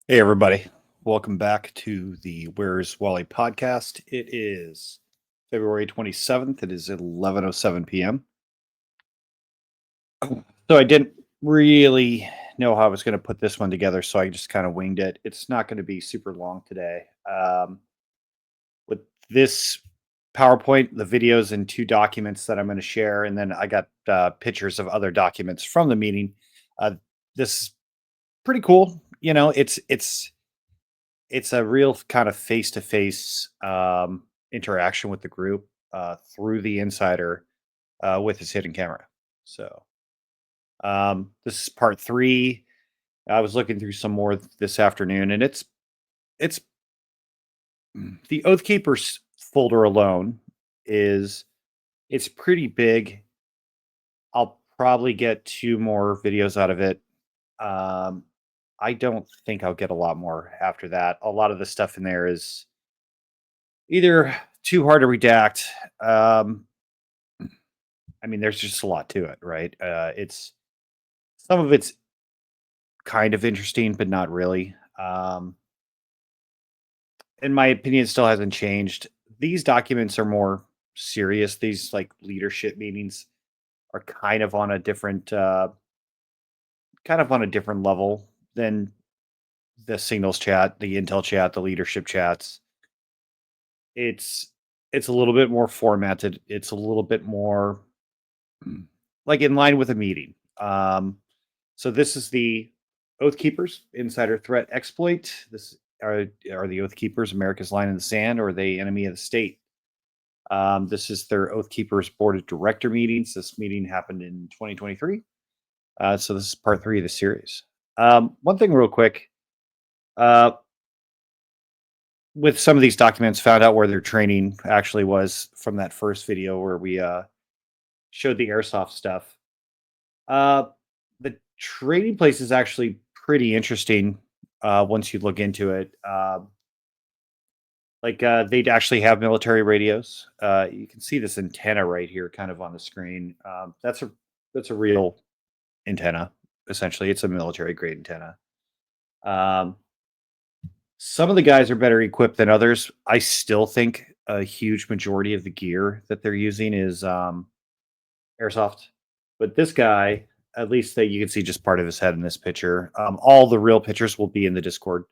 Hey, everybody. Welcome back to the Where's Wally podcast. It is February 27th. It is 11:07 p.m. So I didn't really know how I was going to put this one together, so I just kind of winged it. It's not going to be super long today. With this PowerPoint, the videos, and two documents that I'm going to share, and then I got pictures of other documents from the meeting. This is pretty cool. It's a real kind of face-to-face interaction with the group through the insider with his hidden camera. So this is part three. I was looking through some more this afternoon, and it's the Oath Keepers folder alone is it's pretty big. I'll probably get two more videos out of it. Um, I don't think I'll get a lot more after that. A lot of the stuff in there is either too hard to redact. Um, I mean, there's just a lot to it, right? It's some of it's kind of interesting, but not really. In my opinion, it still hasn't changed. These documents are more serious. These like leadership meetings are kind of on a different level than the signals chat, the intel chat, the leadership chats. It's it's a little bit more formatted. It's a little bit more like in line with a meeting. So this is the Oath Keepers Insider Threat Exploit. This are the Oath Keepers America's line in the sand, or are they enemy of the state? This is their Oath Keepers Board of Director meetings. This meeting happened in 2023. So this is part three of the series. One thing, real quick, uh, with some of these documents, found out where their training actually was from that first video where we showed the airsoft stuff. Uh, the trading place is actually pretty interesting once you look into it. They'd actually have military radios. You can see this antenna right here, kind of on the screen. That's a real antenna. Essentially, it's a military grade antenna. Um, some of the guys are better equipped than others. I still think a huge majority of the gear that they're using is airsoft. But this guy, at least that you can see just part of his head in this picture. All the real pictures will be in the Discord.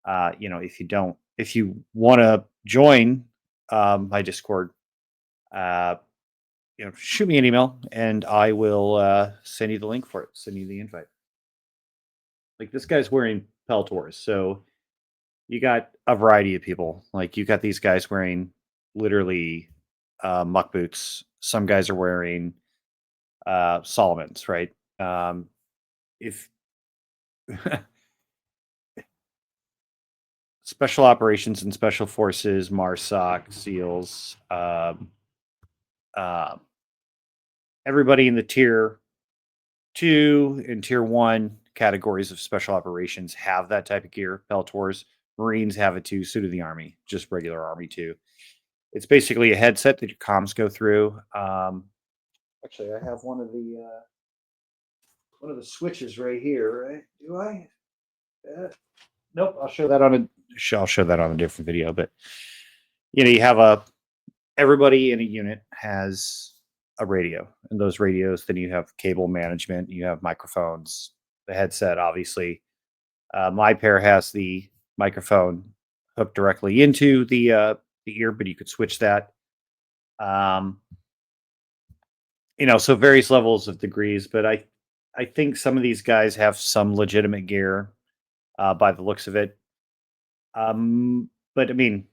If you want to join my Discord, uh, shoot me an email and I will send you the link for it. Send you the invite. Like this guy's wearing Peltors, so you got a variety of people. Like you got these guys wearing literally muck boots. Some guys are wearing Solomons, right? If special operations and special forces, MARSOC, SEALs, uh, everybody in the tier two and tier one categories of special operations have that type of gear. Peltors, Marines have it too. So do the Army, just regular Army too. It's basically a headset that your comms go through. Actually, I have one of the switches right here. Right? Do I? Nope. I'll show that on a different video. But you have everybody in a unit has a radio, and those radios. Then you have cable management. You have microphones. The headset, obviously. My pair has the microphone hooked directly into the ear, but you could switch that. Um, so various levels of degrees, but I think some of these guys have some legitimate gear by the looks of it. But I mean,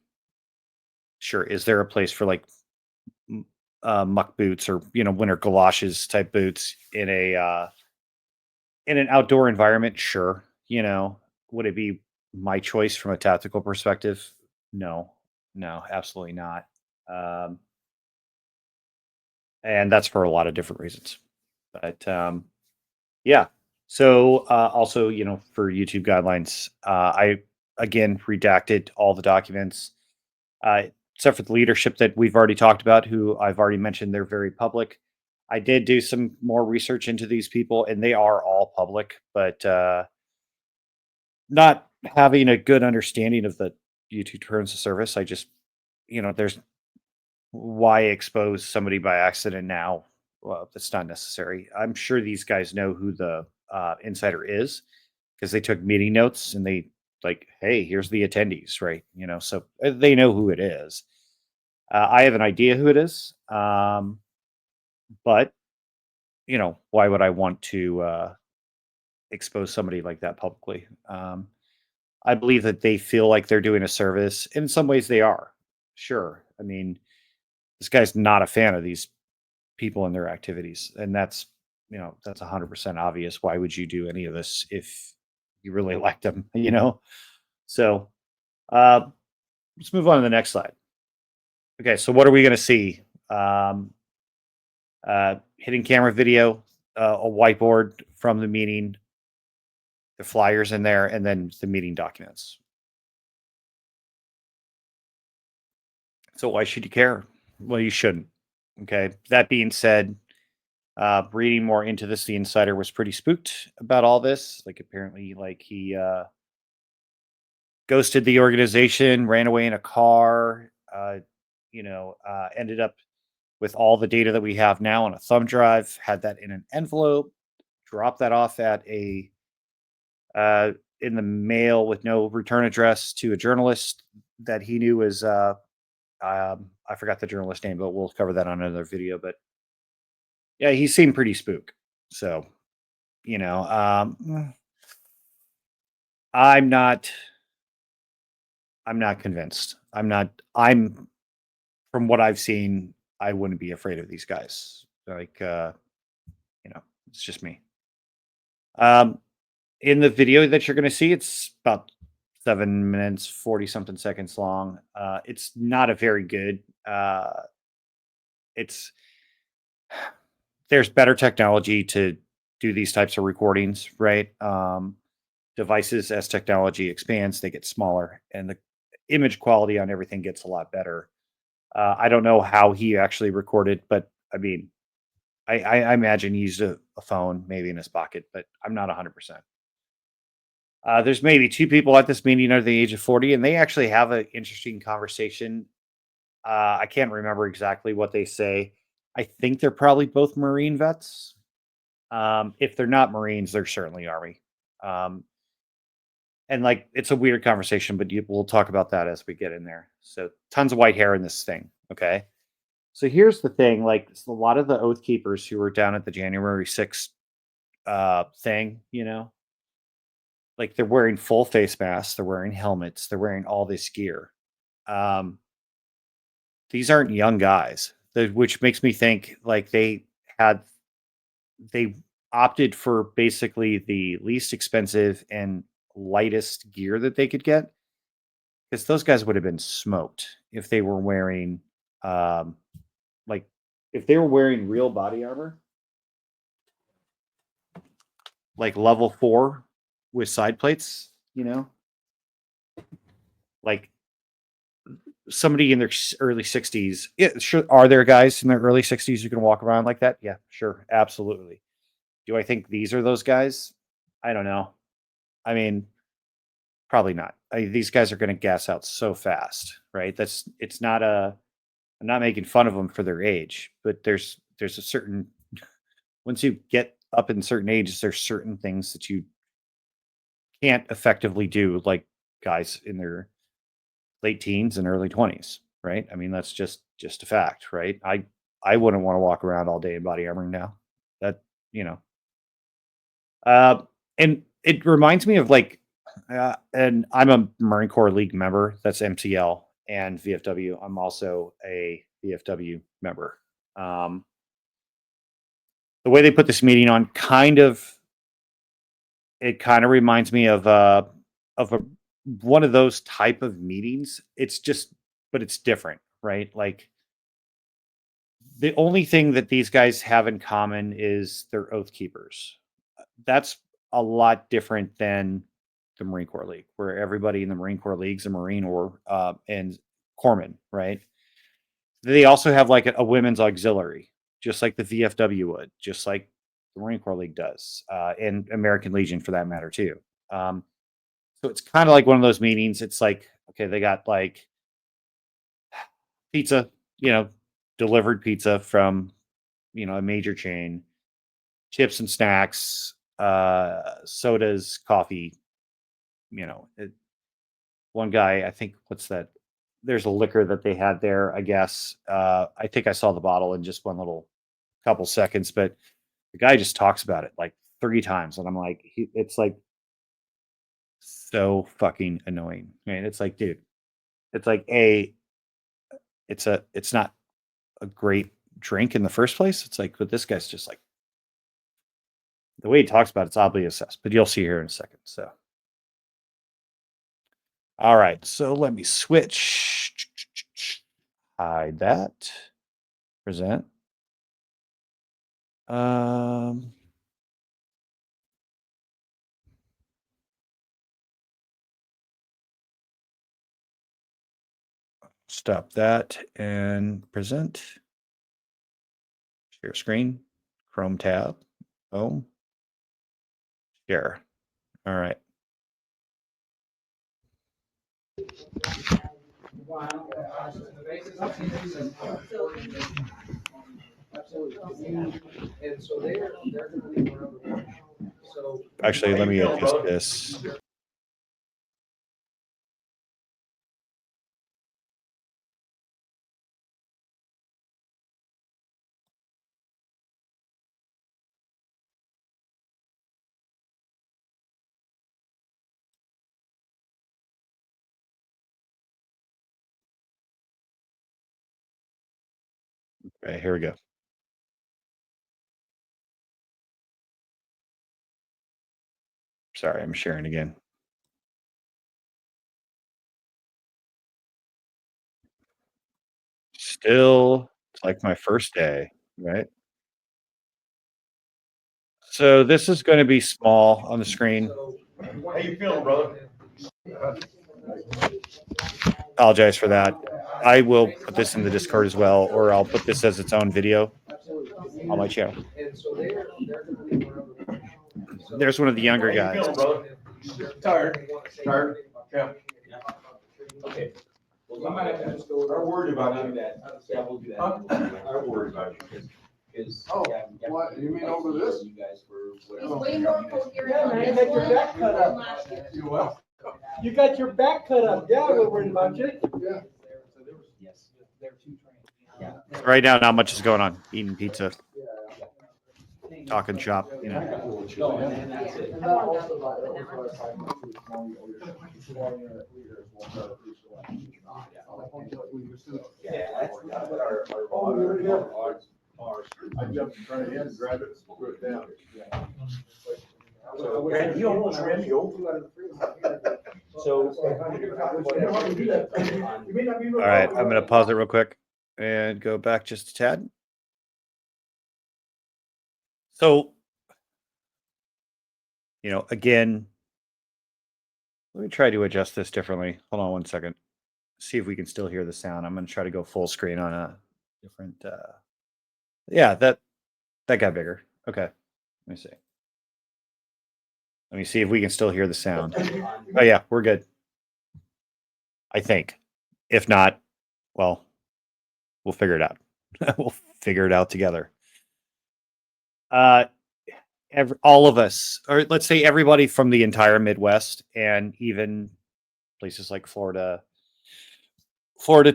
sure, is there a place for like muck boots or winter galoshes type boots in an outdoor environment? Sure. Would it be my choice from a tactical perspective? No, no, absolutely not. Um, and that's for a lot of different reasons. But yeah. So also, for YouTube guidelines, I again redacted all the documents, uh, except for the leadership that we've already talked about, who I've already mentioned. They're very public. I did do some more research into these people, and they are all public, but not having a good understanding of the YouTube terms of service, I just, there's why expose somebody by accident now? Well, that's not necessary. I'm sure these guys know who the insider is because they took meeting notes and they like, hey, here's the attendees, right? So they know who it is. I have an idea who it is, but why would I want to expose somebody like that publicly? I believe that they feel like they're doing a service. In some ways, they are. Sure. I mean, this guy's not a fan of these people and their activities, and that's 100% obvious. Why would you do any of this if you really like them? So uh, let's move on to the next slide. Okay, so what are we going to see? Um, Hidden camera video, a whiteboard from the meeting, the flyers in there, and then the meeting documents. So why should you care? Well, you shouldn't. Okay. That being said, reading more into this, the insider was pretty spooked about all this. Like apparently, like he ghosted the organization, ran away in a car. Ended up with all the data that we have now on a thumb drive. Had that in an envelope. Dropped that off at a in the mail with no return address to a journalist that he knew was I forgot the journalist name, but we'll cover that on another video. But yeah, he seemed pretty spook. So, you know, um, I'm not I'm not convinced. I'm from what I've seen, I wouldn't be afraid of these guys. Like it's just me. Um in the video that you're gonna see, it's about 7 minutes, 40 something seconds long. It's not a very good it's there's better technology to do these types of recordings, right? Devices, as technology expands, they get smaller and the image quality on everything gets a lot better. I don't know how he actually recorded, but I mean, I imagine he used a phone maybe in his pocket, but I'm not 100%. There's maybe two people at this meeting under the age of 40, and they actually have an interesting conversation. I can't remember exactly what they say. I think they're probably both Marine vets. If they're not Marines, they're certainly Army. Um, and like, it's a weird conversation, but we'll talk about that as we get in there. So, tons of white hair in this thing. Okay. So here's the thing: like a lot of the Oath Keepers who were down at the January 6th thing, like they're wearing full face masks, they're wearing helmets, they're wearing all this gear. Um, these aren't young guys, which makes me think like had they opted for basically the least expensive and lightest gear that they could get because those guys would have been smoked if they were wearing um like if they were wearing real body armor like level 4 with side plates, like somebody in their early 60s. Yeah, sure. Are there guys in their early 60s who can walk around like that? Yeah, sure. Absolutely. Do I think these are those guys? I don't know. I mean, probably not. These guys are going to gas out so fast, right? It's not a, I'm not making fun of them for their age, but there's a certain, once you get up in certain ages, there's certain things that you can't effectively do like guys in their late teens and early 20s, right? I mean, that's just a fact, right? I wouldn't want to walk around all day in body armor now. That, you know. Uh and it reminds me of like and I'm a Marine Corps League member, that's MCL and VFW. I'm also a VFW member. Um the way they put this meeting on kind of reminds me of a one of those type of meetings. It's just but it's different, right? Like the only thing that these guys have in common is they're oath keepers. That's a lot different than the Marine Corps League, where everybody in the Marine Corps League's a Marine or and corpsman, right? They also have like a women's auxiliary, just like the VFW would, just like the Marine Corps League does, and American Legion for that matter too. Um, So it's kind of like one of those meetings. It's like, okay, they got like pizza, delivered pizza from, a major chain, chips and snacks, sodas, coffee, you know, it, one guy, I think, what's that? There's a liquor that they had there, I guess. I think I saw the bottle in just one little couple seconds, but the guy just talks about it like 3 times. And I'm like, it's like so fucking annoying. Man, it's like, dude, it's like it's not a great drink in the first place. It's like, but this guy's just like the way he talks about it's oddly assessed, but you'll see here in a second. So all right, so let me switch. Hide that. Present. Um Stop that and present. Share screen. Chrome tab. Boom. Share. All right. Actually, let me adjust this. Okay, here we go. Sorry, I'm sharing again. Still, it's like my first day, right? So this is going to be small on the screen. How you feeling, brother? Apologize for that. I will put this in the Discord as well, or I'll put this as its own video on my channel. There's one of the younger How you guys. feeling, brother? Tired. Tired? Yeah. Okay. Well, I'm worried about you. Yeah, we'll do that. I'm worried about you. Oh, what, you mean over this? You guys were. He's way more coherent Yeah, on man, you this got your one back cut than up. last year. You well? You got your back cut up. Yeah, we're worried about you. Yeah. Yes, they're two trained. Yeah. Right now, not much is going on. Eating pizza, talking shop. No, and that's it. And that also, Yeah, that's what our. Oh, you're here. Ours. I jumped in front of him, grabbed it, threw it down. So- Randy, you almost ran me over. So. All right, I'm going to pause it real quick and go back just a tad. So, again, let me try to adjust this differently. Hold on one second. See if we can still hear the sound. I'm going to try to go full screen on a different. Yeah, that got bigger. Okay, let me see. Let me see if we can still hear the sound. Oh yeah, we're good. I think. If not, well, we'll figure it out. We'll figure it out together. All of us, or let's say everybody from the entire Midwest, and even places like Florida,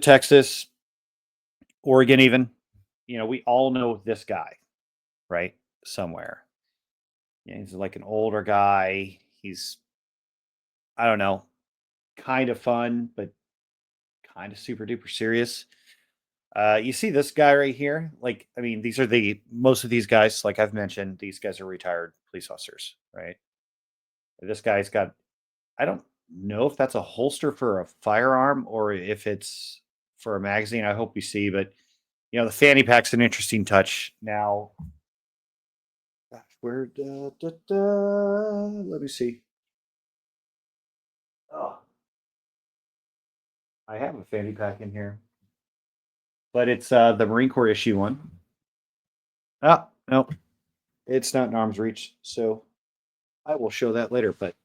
Texas, Oregon, even. We all know this guy, right? Somewhere. Yeah, he's like an older guy. He's, I don't know, kind of fun, but kind of super duper serious. You see this guy right here? Like, I mean, most of these guys, like I've mentioned, these guys are retired police officers, right? This guy's got, I don't know if that's a holster for a firearm or if it's for a magazine. I hope you see, but the fanny pack's an interesting touch. Now, where, let me see. Oh, I have a fanny pack in here, but it's the Marine Corps issue one. Ah, no, it's not in arm's reach. So I will show that later, but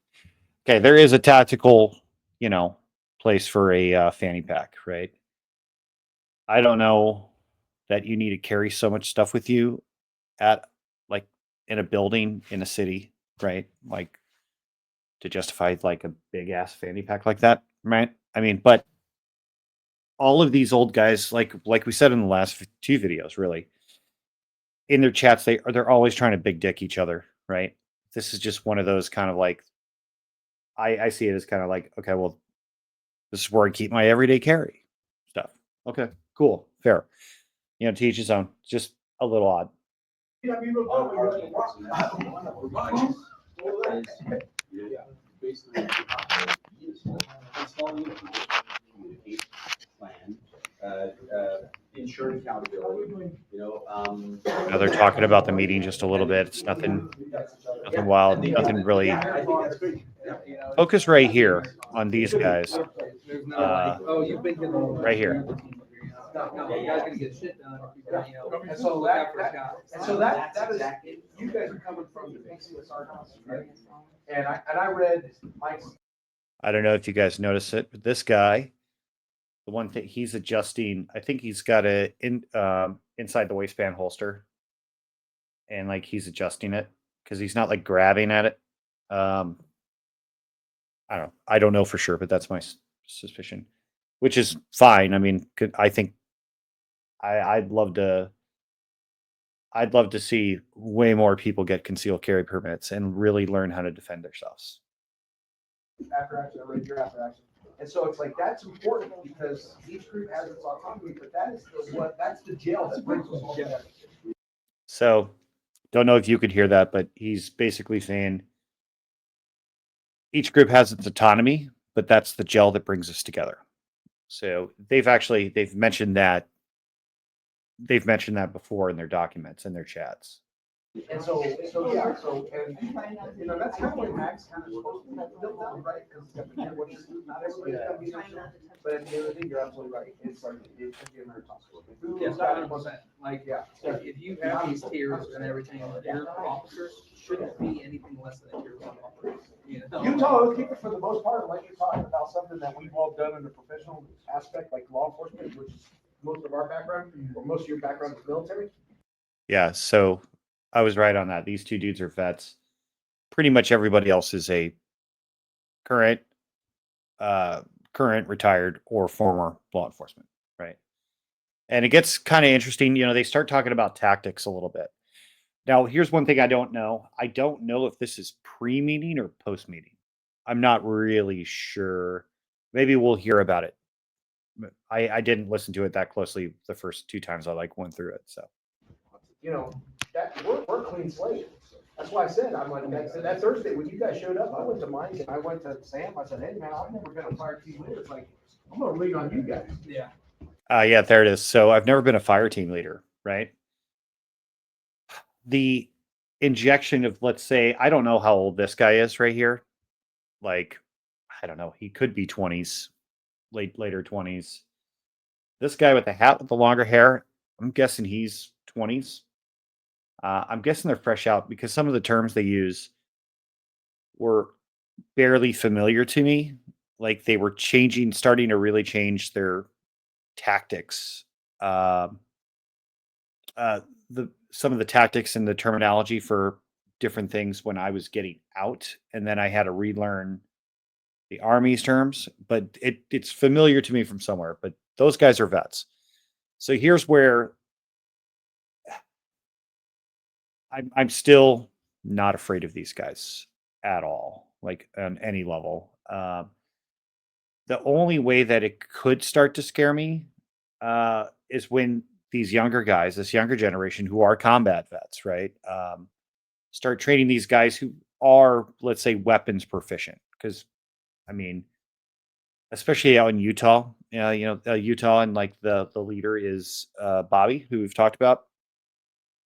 Okay, there is a tactical, place for a fanny pack, right? I don't know that you need to carry so much stuff with you at like in a building in a city, right? Like to justify like a big ass fanny pack like that, right? I mean, but all of these old guys, like we said in the last two videos, really, in their chats, they're always trying to big dick each other, right? This is just one of those kind of like I see it as kind of like, okay, well, this is where I keep my everyday carry stuff. Okay, cool, fair. To each his own. It's just a little odd. Ensuring accountability, Now they're talking about the meeting just a little bit. It's nothing wild, nothing really. Focus right here on these guys. There's no Uh, oh, you've been getting right here. No, you guys gonna get shit done. And so that is, you guys are coming from the basic sarcasm, right? And I read Mike's. I don't know if you guys notice it, but this guy, the one thing he's adjusting, I think he's got a inside the waistband holster, and like he's adjusting it because he's not like grabbing at it. I don't know for sure, but that's my suspicion, which is fine. I mean, I think I'd love to. I'd love to see way more people get concealed carry permits and really learn how to defend themselves. After action, I read your after action. And so it's like, that's important because each group has its autonomy, but that's the jail that brings us all together. So, don't know if you could hear that, but he's basically saying each group has its autonomy, but that's the gel that brings us together. So they've mentioned that before in their documents and their chats. And so, and that's kind of what Max kind of supposed to have built out, right? Because not everybody's gonna be, but at the end of the day, you're absolutely right. It's like, it should be a meritocracy. Yes, 100%. Like, Yeah. if you have these tiers and everything, your officers shouldn't be anything less than a tier one officer. Utah keep it for the most part, like you're talking about something that we've all done in the professional aspect, like law enforcement, which is most of our background, or most of your background is military. Yeah, so I was right on that. These two dudes are vets. Pretty much everybody else is a current, retired, or former law enforcement, right? And it gets kind of interesting. They start talking about tactics a little bit. Now, here's one thing I don't know. I don't know if this is pre-meeting or post-meeting. I'm not really sure. Maybe we'll hear about it. I didn't listen to it that closely the first two times I went through it. So That we're clean slate. That's why I said, that Thursday when you guys showed up, I went to Mike and I went to Sam. I said, hey man, I've never been a fire team leader. It's like, I'm gonna lean on you guys. Yeah. yeah, there it is. So I've never been a fire team leader, right? The injection of, let's say, I don't know how old this guy is right here. Like, I don't know. He could be 20s, later 20s. This guy with the hat with the longer hair, I'm guessing he's 20s. I'm guessing they're fresh out because some of the terms they use were barely familiar to me. Like they were starting to really change their tactics. Some of the tactics and the terminology for different things when I was getting out, and then I had to relearn the Army's terms. But it's familiar to me from somewhere. But those guys are vets. So here's where I'm still not afraid of these guys at all, like on any level. The only way that it could start to scare me is when these younger guys, this younger generation who are combat vets, right, start training these guys who are, let's say, weapons proficient. Because, I mean, especially out in Utah, Utah, and like the leader is Bobby, who we've talked about.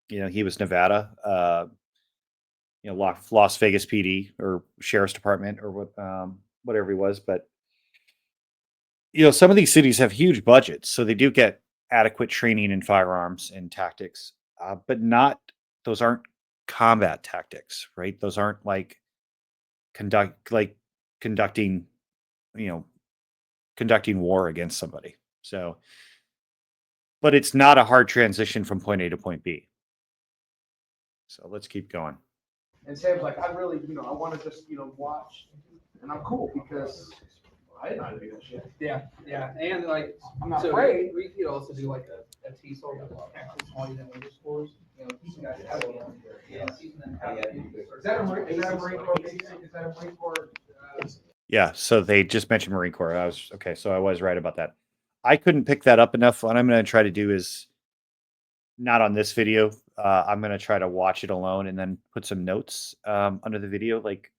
He was Nevada. Las Vegas PD or Sheriff's Department or whatever he was. But some of these cities have huge budgets, so they do get adequate training in firearms and tactics, but those aren't combat tactics, right? Those aren't like conducting war against somebody. So, but it's not a hard transition from point A to point B. So let's keep going. And Sam's like, I really, I want to just, watch, and I'm cool because I didn't know how to do that shit. Yeah, and like, I'm not so afraid. we could also do like a TESOL, actual small unit underscores, teaching guys how to, teaching them how to do. Is that a Marine Corps basic? Is that a Marine Corps? Yeah, so they just mentioned Marine Corps. So I was right about that. I couldn't pick that up enough. What I'm going to try to do is not on this video. I'm going to try to watch it alone and then put some notes under the video. Like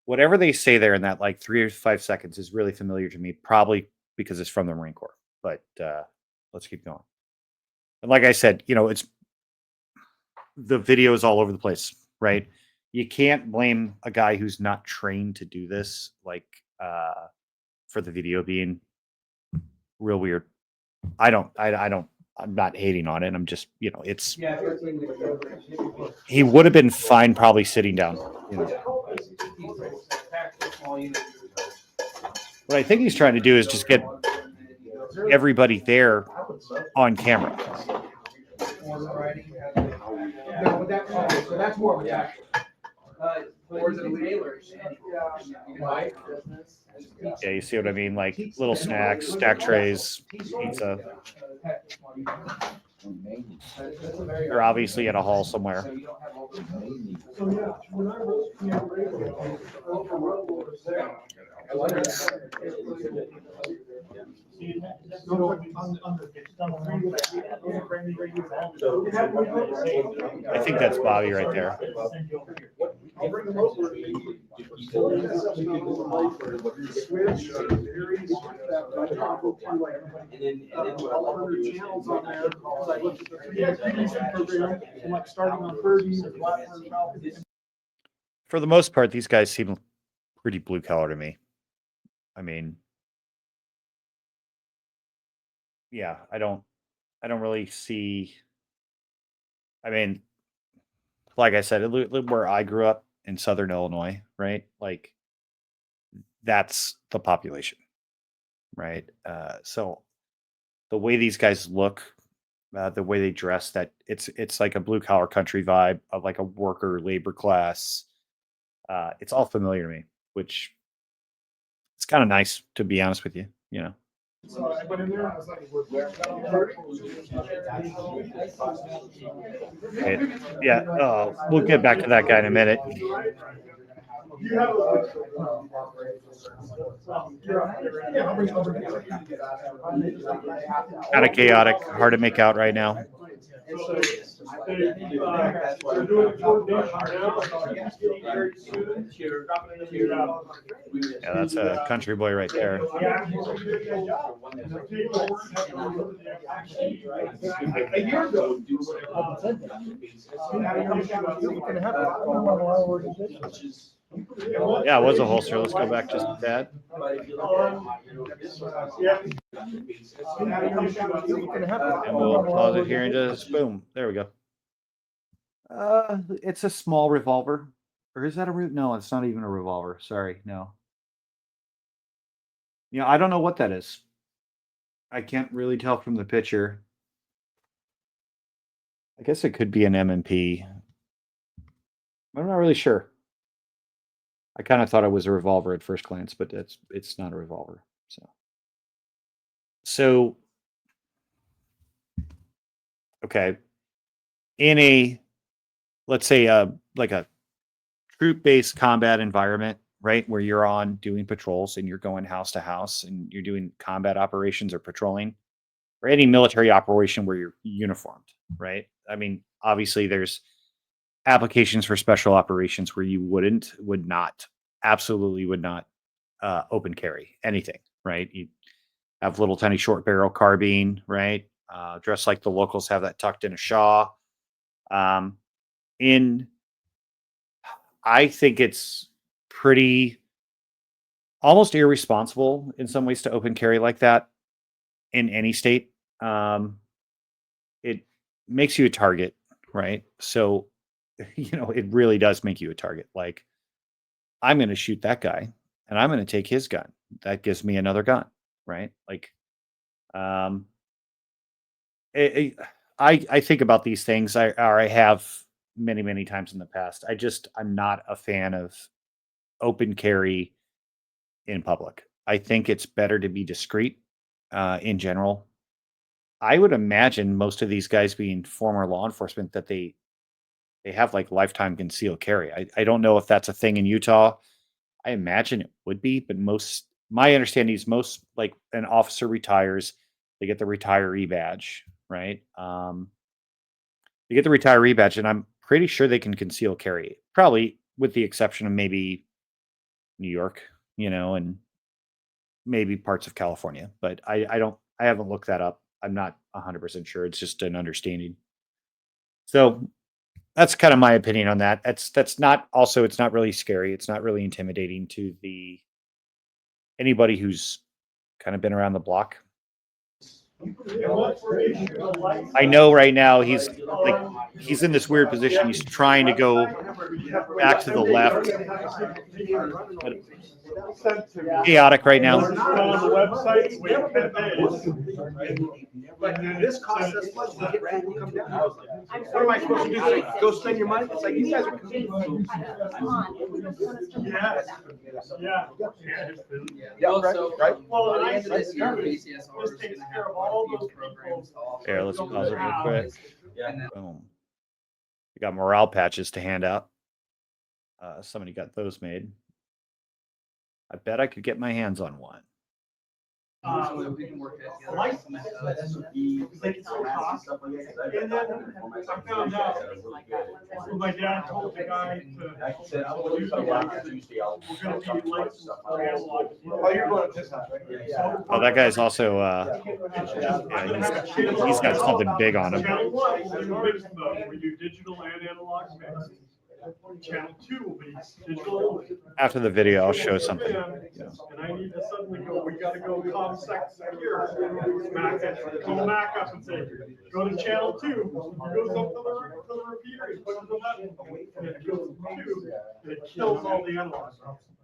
whatever they say there in that like 3 or 5 seconds is really familiar to me, probably because it's from the Marine Corps. But let's keep going. And like I said, it's the video is all over the place, right? You can't blame a guy who's not trained to do this, like for the video being real weird. I'm not hating on it. I'm just, it's, he would have been fine probably sitting down. What I think he's trying to do is just get everybody there on camera. No, so that's more of a tactic. Or is it a tailor? Yeah, you see what I mean? Like little snacks, stack trays, pizza. They're obviously at a hall somewhere. I think that's Bobby right there. For the most part, these guys seem pretty blue collar to me. I mean, yeah, I don't really see. I mean, like I said, where I grew up in Southern Illinois, right? Like that's the population, right? So the way these guys look, the way they dress, that it's like a blue collar country vibe of like a worker labor class. It's all familiar to me, which it's kind of nice to be honest with you, Right. Yeah, we'll get back to that guy in a minute. Kind of chaotic, hard to make out right now. Yeah, that's a country boy right there. Yeah, it was a holster. Let's go back just a tad. And we'll pause it here and just boom. There we go. It's a small revolver. Or is that a no, it's not even a revolver. Sorry, no. I don't know what that is. I can't really tell from the picture. I guess it could be an M&P. I'm not really sure. I kind of thought it was a revolver at first glance, but it's not a revolver. So okay. In a, let's say like a troop-based combat environment, right, where you're on doing patrols and you're going house to house and you're doing combat operations or patrolling, or any military operation where you're uniformed, right? I mean, obviously there's applications for special operations where you absolutely would not open carry anything, right? You have little tiny short barrel carbine, right? Dressed like the locals have that tucked in a shaw. I think it's pretty almost irresponsible in some ways to open carry like that in any state. It makes you a target, right? So, it really does make you a target. Like, I'm going to shoot that guy. and I'm going to take his gun. That gives me another gun, right? Like, um, I think about these things. I have many times in the past. I'm not a fan of open carry in public. I think it's better to be discreet in general. I would imagine most of these guys being former law enforcement that they have like lifetime concealed carry. I don't know if that's a thing in Utah. I imagine it would be, but my understanding is most like an officer retires, they get the retiree badge, right? They get the retiree badge, and I'm pretty sure they can conceal carry, probably with the exception of maybe New York, and maybe parts of California. But I haven't looked that up. I'm not 100% sure. It's just an understanding. So that's kind of my opinion on that. That's not also, it's not really scary. It's not really intimidating to anybody who's kind of been around the block. I know right now he's in this weird position. He's trying to go back to the left. But chaotic right now. But this costs us money. We get people come down. What am I supposed to do? Go spend your money? It's like these guys are competing. Yeah, right. Well, at the end of this year, KCSR is takes gonna care have of all quite a those few programs to offer. Here, let's pause it real quick. And then Boom. We got morale patches to hand out. Somebody got those made. I bet I could get my hands on one. so we can work it together. Like it's so cost. And then I found out, so my dad told the guy to. We're gonna be licensed for analog. Oh, you're going to this house, right? Oh, that guy's also yeah, he's got something big on him. Channel 1 will be mixed mode. We do digital and analog mix. Channel 2 will be digital. After the video, I'll show something. And I need to suddenly go, we gotta go ComSec secure. Mac it, call Mac up and say, go to channel 2. He goes up to the repeater, he pushes the button, and it goes to 2, and it kills all the analog.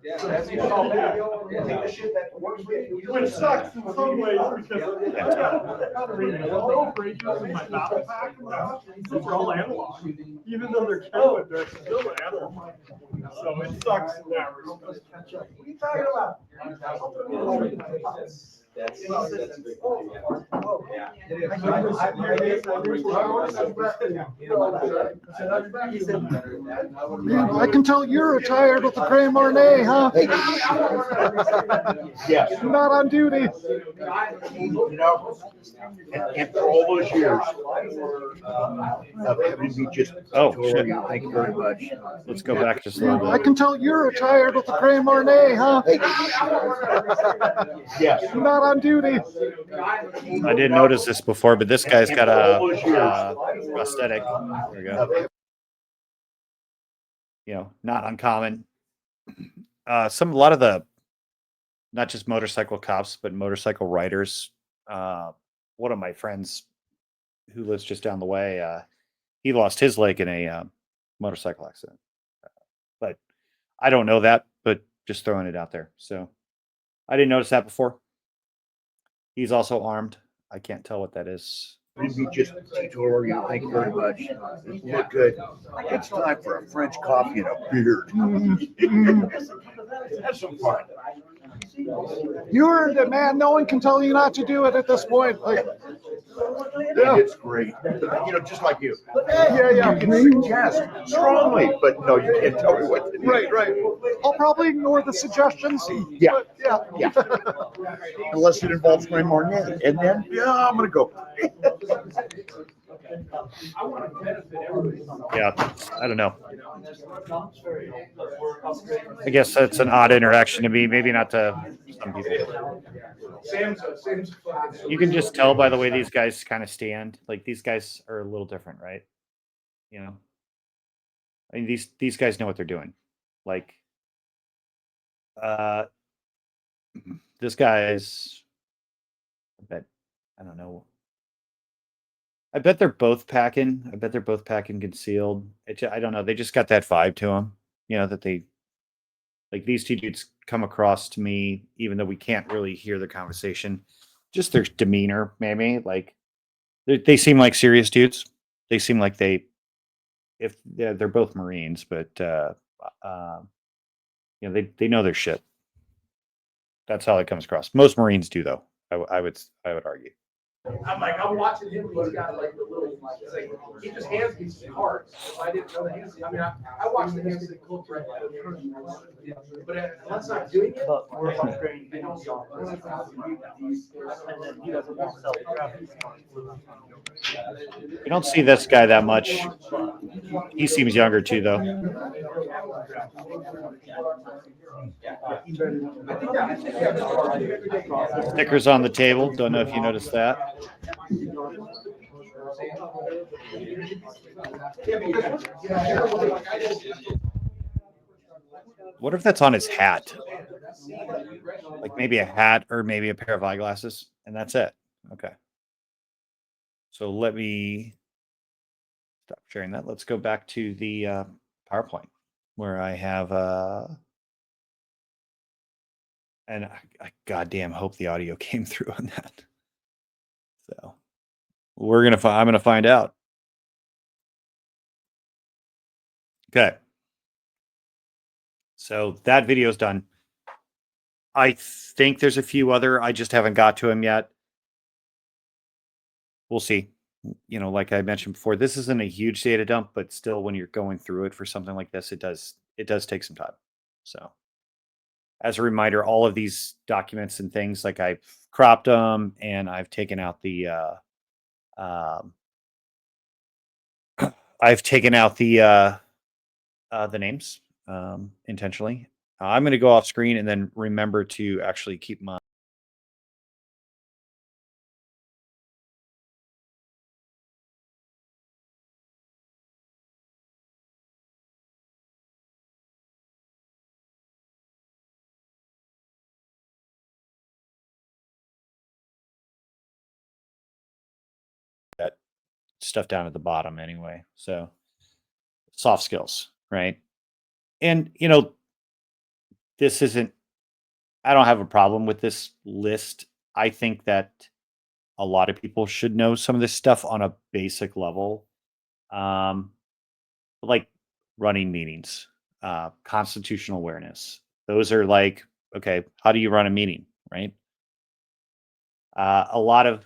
Yeah, So that's that's all bad. Take the shit that works with you. Which sucks in some ways because I read those bridges in my battle pack and stuff, those are all analog. Even though they're code, they're still analog. So it sucks in that respect. What are you talking about? I can tell you're retired with the Grey Marnier, huh? Yes. Not on duty. You know, and for all those years of having me just Oh, told shit. you, thank you very much. Let's go back just a little I bit. can tell you're retired with the Grey Marnier, huh? Yes. Not on duty. I didn't notice this before, but this guy's got a prosthetic. There we go. Not uncommon. A lot of the, not just motorcycle cops, but motorcycle riders. One of my friends who lives just down the way, he lost his leg in a motorcycle accident. But I don't know that, but just throwing it out there. So I didn't notice that before. He's also armed. I can't tell what that is. Let me just tutorial you, thank you very much. Look good. It's time for a French coffee and a beard. Have some fun. You earned it, man. No one can tell you not to do it at this point. Like, yeah. It's great. Just like you. Yeah. You can suggest strongly, but no, you can't tell me what to do. Right. I'll probably ignore the suggestions. Yeah. But yeah. Unless it involves Grey Marnier. And then, I'm going to go. Yeah, I don't know. I guess that's an odd interaction to me. Maybe not to some people. You can just tell by the way these guys kind of stand. Like these guys are a little different, right? I mean these guys know what they're doing. Like, this guy's. I don't know. I bet they're both packing. concealed. I don't know. They just got that vibe to them, that they Like these two dudes come across to me, even though we can't really hear the conversation, just their demeanor, maybe like they seem like serious dudes. They seem like they're both Marines, but they know their shit. That's how it comes across. Most Marines do, though. I would argue. I'm watching him, he's got like the little, it's like, he just hands me some cards. I didn't know that. I mean, I watched the hands that look right. But unless I'm doing it. But we're upgrading things on this, and then he doesn't want to sell the You don't see this guy that much. He seems younger too, though. Stickers on the table. Don't know if you noticed that. What if that's on his hat? Like maybe a hat or maybe a pair of eyeglasses, and that's it. Okay. So let me stop sharing that. Let's go back to the PowerPoint where I have and I goddamn hope the audio came through on that. So I'm gonna find out. Okay. So that video's done. I think there's a few other, I just haven't got to them yet. We'll see. You know, like I mentioned before, this isn't a huge data dump, but still when you're going through it for something like this, it does take some time. So as a reminder, all of these documents and things, like I've cropped them and I've taken out the names intentionally. I'm going to go off screen and then remember to actually keep my that stuff down at the bottom anyway. So soft skills, right? And you know, this isn't, I don't have a problem with this list. I think that a lot of people should know some of this stuff on a basic level. Like running meetings, constitutional awareness. Those are like, okay, how do you run a meeting, right? A lot of,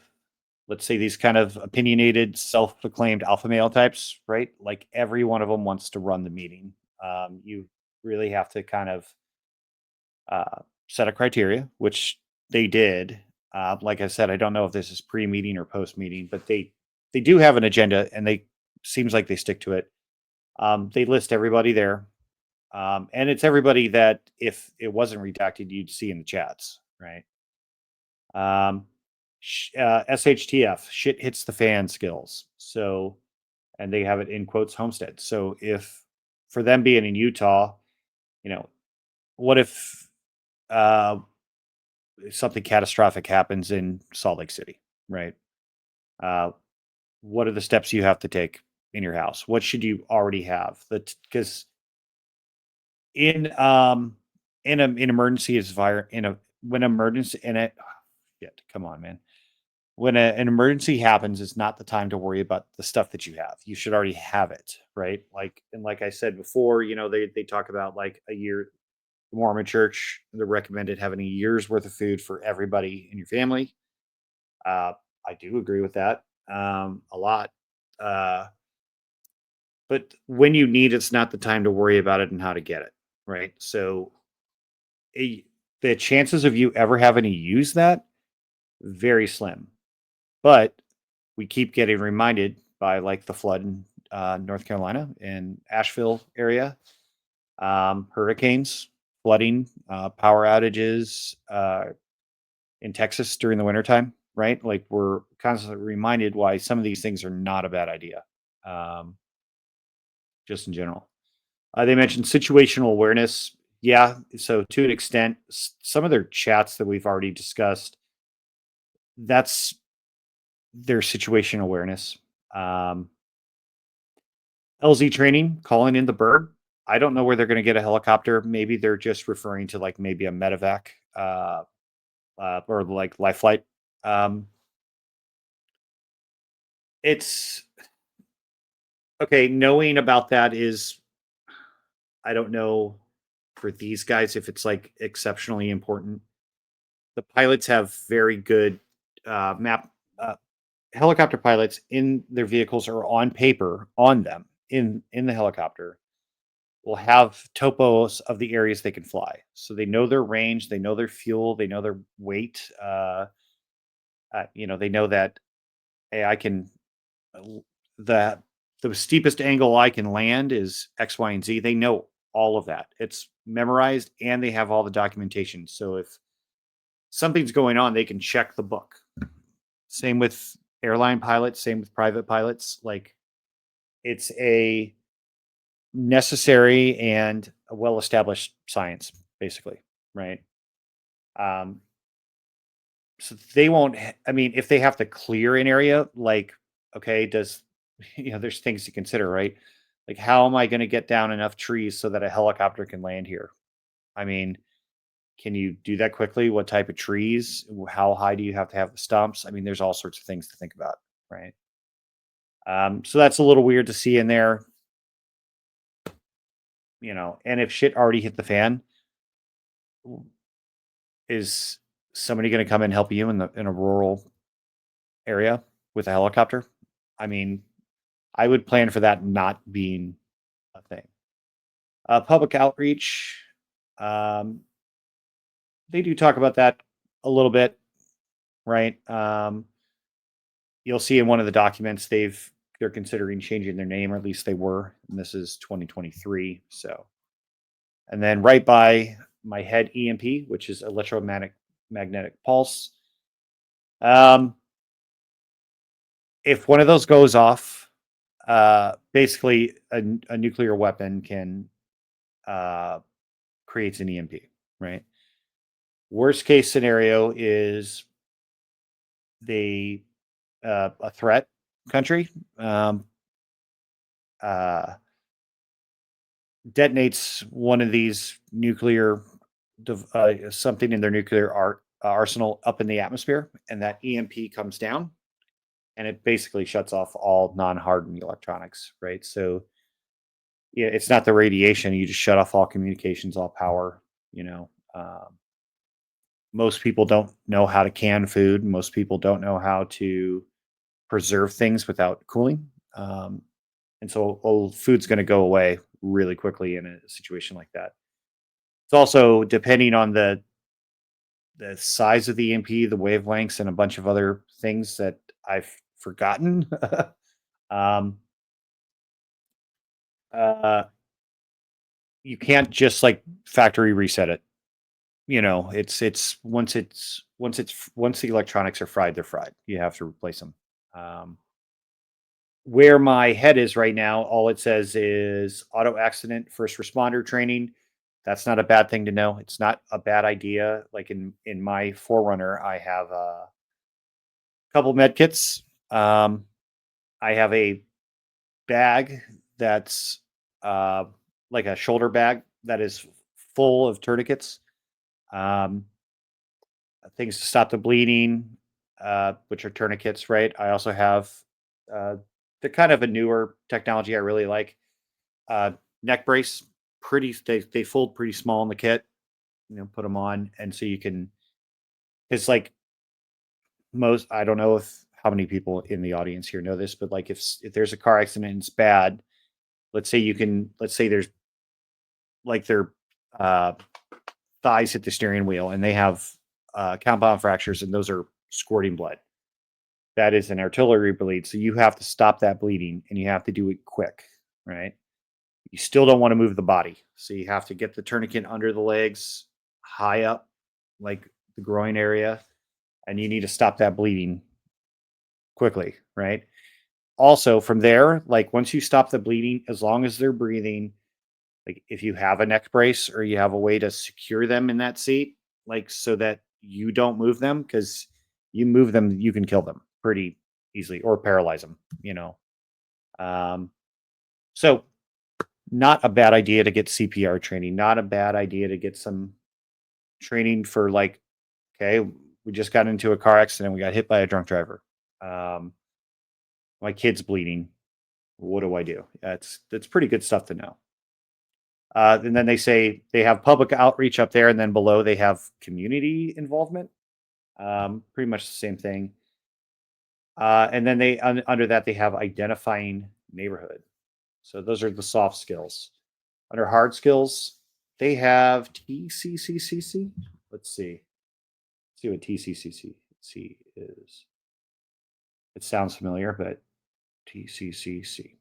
let's say, these kind of opinionated, self-proclaimed alpha male types, right? Like every one of them wants to run the meeting. You really have to kind of set a criteria, which they did. Like I said, I don't know if this is pre-meeting or post-meeting, but they do have an agenda, and they seems like they stick to it. They list everybody there, and it's everybody that if it wasn't redacted, you'd see in the chats, right? SHTF, shit hits the fan skills. So, and they have it in quotes homestead. So if for them being in Utah, you know, what if something catastrophic happens in Salt Lake City, right? What are the steps you have to take in your house? What should you already have? That because in an emergency is when emergency in it, shit, come on, man. When an emergency happens, it's not the time to worry about the stuff that you have. You should already have it, right? Like I said before, you know, they talk about like a year. The Mormon Church, they recommended having a year's worth of food for everybody in your family. I do agree with that a lot. But when you need, it's not the time to worry about it and how to get it, right? So the chances of you ever having to use that, very slim. But we keep getting reminded by like the flood in North Carolina and Asheville area, hurricanes, flooding, power outages in Texas during the wintertime, right? Like we're constantly reminded why some of these things are not a bad idea, just in general. They mentioned situational awareness. Yeah, so to an extent, some of their chats that we've already discussed, that's their situation awareness. LZ training, calling in the bird. I don't know where they're going to get a helicopter. Maybe they're just referring to like maybe a medevac or like life flight. It's okay. Knowing about that is, I don't know for these guys if it's like exceptionally important. The pilots have very good map. Helicopter pilots in their vehicles or on paper on them in the helicopter will have topos of the areas they can fly. So they know their range, they know their fuel, they know their weight. They know that, hey, I can l- the the steepest angle I can land is X, Y, and Z. They know all of that. It's memorized and they have all the documentation. So if something's going on, they can check the book. Same with airline pilots, same with private pilots. Like it's a necessary and a well-established science, basically, right? Um, so they won't. I mean, if they have to clear an area, like, okay, there's things to consider, right? Like, how am I going to get down enough trees so that a helicopter can land here? I mean, can you do that quickly? What type of trees? How high do you have to have the stumps? I mean, there's all sorts of things to think about, right? So that's a little weird to see in there, and if shit already hit the fan, is somebody going to come and help you in a rural area with a helicopter? I mean, I would plan for that not being a thing. Public outreach, um, they do talk about that a little bit, right? You'll see in one of the documents they're considering changing their name, or at least they were, and this is 2023. So, and then right by my head, EMP, which is magnetic pulse. If one of those goes off, basically a nuclear weapon can creates an EMP, right? Worst case scenario is a threat country uh, detonates one of these nuclear something in their nuclear arsenal up in the atmosphere, and that EMP comes down, and it basically shuts off all non-hardened electronics, right? So yeah, it's not the radiation. You just shut off all communications, all power. Most people don't know how to can food. Most people don't know how to preserve things without cooling. And so food's going to go away really quickly in a situation like that. It's also depending on the size of the EMP, the wavelengths, and a bunch of other things that I've forgotten. um, uh, you can't just like factory reset it. It's once the electronics are fried, they're fried. You have to replace them. Where my head is right now, all it says is auto accident first responder training. That's not a bad thing to know. It's not a bad idea. Like in my Forerunner, I have a couple med kits. I have a bag that's like a shoulder bag that is full of tourniquets. Um, Things to stop the bleeding, which are tourniquets, right? I also have the kind of a newer technology I really like. Neck brace, they fold pretty small in the kit. Put them on, and so you can. It's like I don't know if how many people in the audience here know this, but like if there's a car accident and it's bad, let's say there's like their uh, thighs hit the steering wheel and they have compound fractures and those are squirting blood. That is an artillery bleed. So you have to stop that bleeding and you have to do it quick, right? You still don't want to move the body. So you have to get the tourniquet under the legs, high up, like the groin area, and you need to stop that bleeding quickly, right? Also, from there, like once you stop the bleeding, as long as they're breathing, like if you have a neck brace or you have a way to secure them in that seat, like so that you don't move them, because you move them, you can kill them pretty easily or paralyze them. Um, so not a bad idea to get CPR training. Not a bad idea to get some training for like, okay, we just got into a car accident. We got hit by a drunk driver. My kid's bleeding. What do I do? That's pretty good stuff to know. And then they say they have public outreach up there, and then below they have community involvement. Pretty much the same thing. And then they under that they have identifying neighborhood. So those are the soft skills. Under hard skills, they have TCCCC. Let's see. Let's see what TCCCC is. It sounds familiar, but TCCC.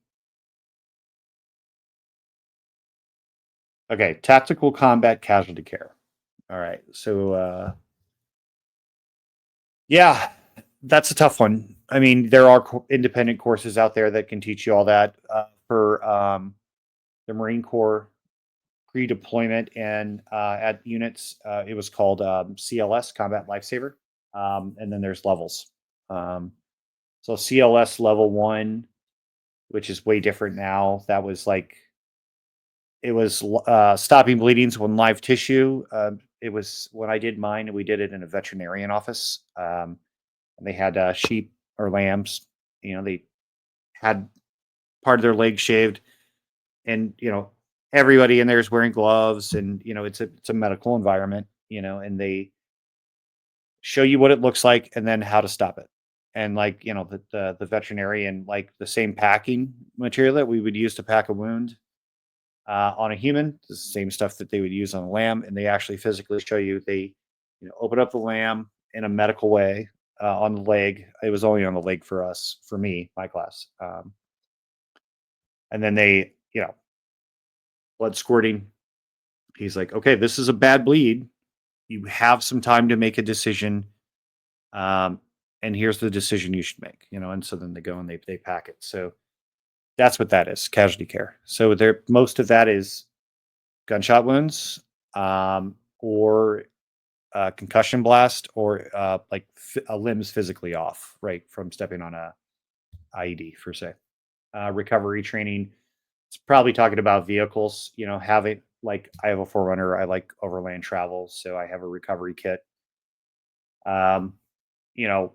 Okay, tactical combat casualty care. All right, so yeah, that's a tough one. I mean, there are independent courses out there that can teach you all that. For the Marine Corps pre-deployment and at units, it was called CLS, Combat Lifesaver, and then there's levels. So CLS level 1, which is way different now. That was like it was stopping bleedings when live tissue. It was when I did mine, and we did it in a veterinarian office. And they had sheep or lambs. You know, they had part of their leg shaved, and everybody in there is wearing gloves, and it's a medical environment. And they show you what it looks like and then how to stop it. And like the veterinarian, like the same packing material that we would use to pack a wound on a human, the same stuff that they would use on a lamb, and they actually physically show you. They open up the lamb in a medical way on the leg. It was only on the leg for us, for me, my class. And then they, blood squirting. He's like, okay, this is a bad bleed. You have some time to make a decision. And here's the decision you should make, and so then they go and they pack it. So that's what that is, casualty care. So most of that is gunshot wounds, or concussion blast, or like a limb's physically off, right, from stepping on a IED, per se. Recovery training, it's probably talking about vehicles, having, like, I have a 4Runner, I like overland travel, so I have a recovery kit. You know,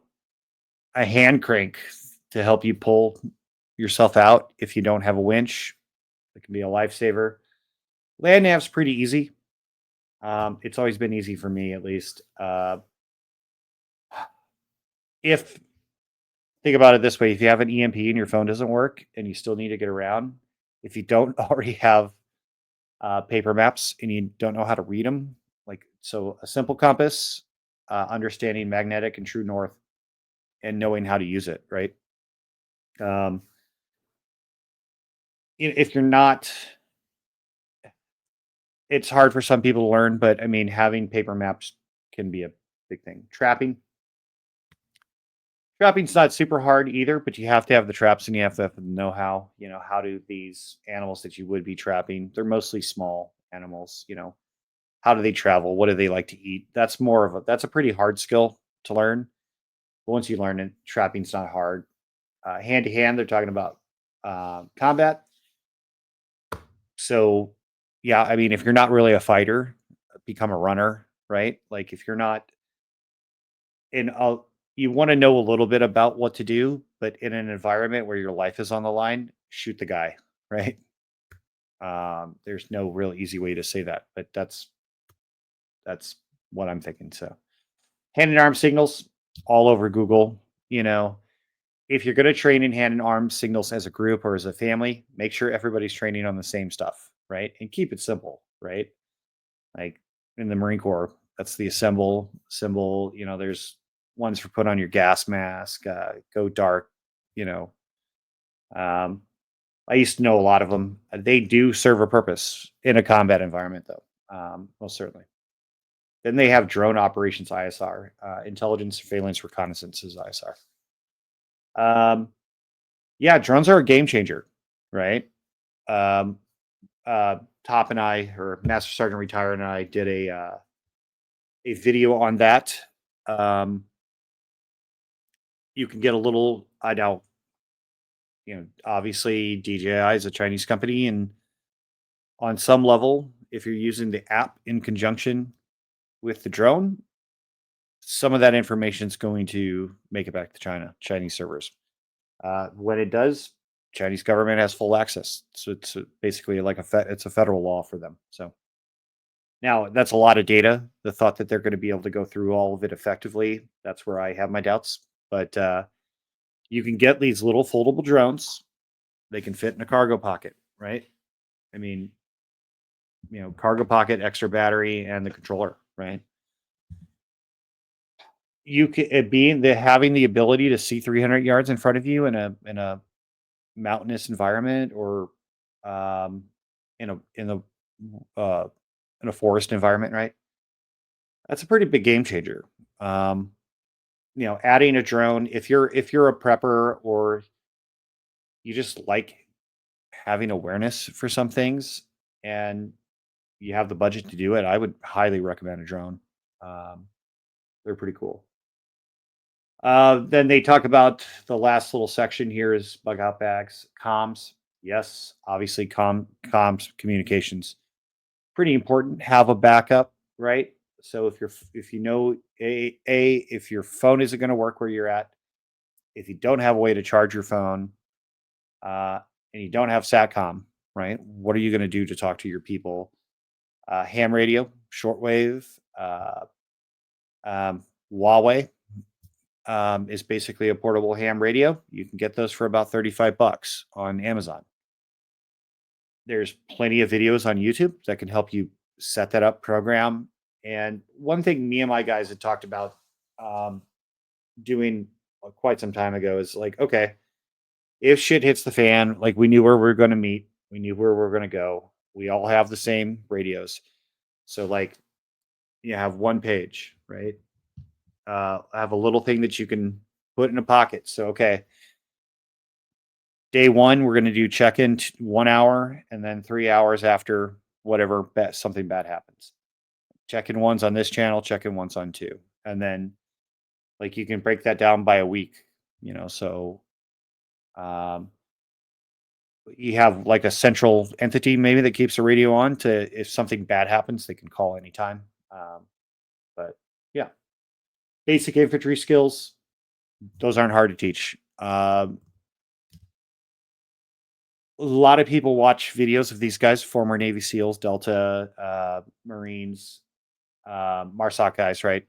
a hand crank to help you pull yourself out if you don't have a winch. It can be a lifesaver. Land nav's pretty easy. It's always been easy for me, at least. If Think about it this way: if you have an EMP and your phone doesn't work and you still need to get around, if you don't already have paper maps and you don't know how to read them, like, so a simple compass, understanding magnetic and true north, and knowing how to use it, right? Um, if you're not, it's hard for some people to learn, but I mean, having paper maps can be a big thing. Trapping's not super hard either, but you have to have the traps and you have to have the know-how. How do these animals that you would be trapping? They're mostly small animals. How do they travel? What do they like to eat? That's a pretty hard skill to learn. But once you learn it, trapping's not hard. Hand to hand, they're talking about combat. So, yeah, I mean, if you're not really a fighter, become a runner, right? Like, if you're not in a, you want to know a little bit about what to do, but in an environment where your life is on the line, shoot the guy, right? There's no real easy way to say that, but that's what I'm thinking. So, hand and arm signals all over Google. If you're going to train in hand and arm signals as a group or as a family, make sure everybody's training on the same stuff, right? And keep it simple, right? Like in the Marine Corps, that's the assemble symbol. There's ones for put on your gas mask, go dark. Um, I used to know a lot of them. They do serve a purpose in a combat environment, though, most certainly. Then they have drone operations ISR, intelligence, surveillance, reconnaissance is ISR. Yeah, drones are a game changer, right? Top and I, or Master Sergeant Retired, and I did a video on that. You can get a little. I know, obviously DJI is a Chinese company, and on some level, if you're using the app in conjunction with the drone, some of that information is going to make it back to China, Chinese servers. When it does, Chinese government has full access. So it's basically like it's a federal law for them. So now that's a lot of data. The thought that they're going to be able to go through all of it effectively, that's where I have my doubts. But you can get these little foldable drones. They can fit in a cargo pocket, right? I mean, cargo pocket, extra battery, and the controller, right? You can having the ability to see 300 yards in front of you in a mountainous environment, or in a forest environment, right? That's a pretty big game changer. Adding a drone, if you're a prepper, or you just like having awareness for some things and you have the budget to do it, I would highly recommend a drone. They're pretty cool. Then they talk about the last little section here is bug out bags, comms. Yes, obviously comms communications, pretty important. Have a backup, right? So if if your phone isn't going to work where you're at, if you don't have a way to charge your phone, and you don't have SATCOM, right? What are you going to do to talk to your people? Ham radio, shortwave, Wally is basically a portable ham radio. You can get those for about $35 on Amazon. There's plenty of videos on YouTube that can help you set that up, program. And one thing me and my guys had talked about doing quite some time ago is like, okay, if shit hits the fan, like we knew where we were going to meet, we knew where we were going to go. We all have the same radios. So like, you have one page, right? Have a little thing that you can put in a pocket. So, okay, day one, we're going to do check-in 1 hour, and then 3 hours after whatever something bad happens. Check-in one's on this channel, check-in one's on 2. And then like you can break that down by a week, so you have like a central entity maybe that keeps the radio on to, if something bad happens, they can call anytime. But yeah, basic infantry skills, those aren't hard to teach. A lot of people watch videos of these guys, former Navy SEALs, Delta, Marines, MARSOC guys, right?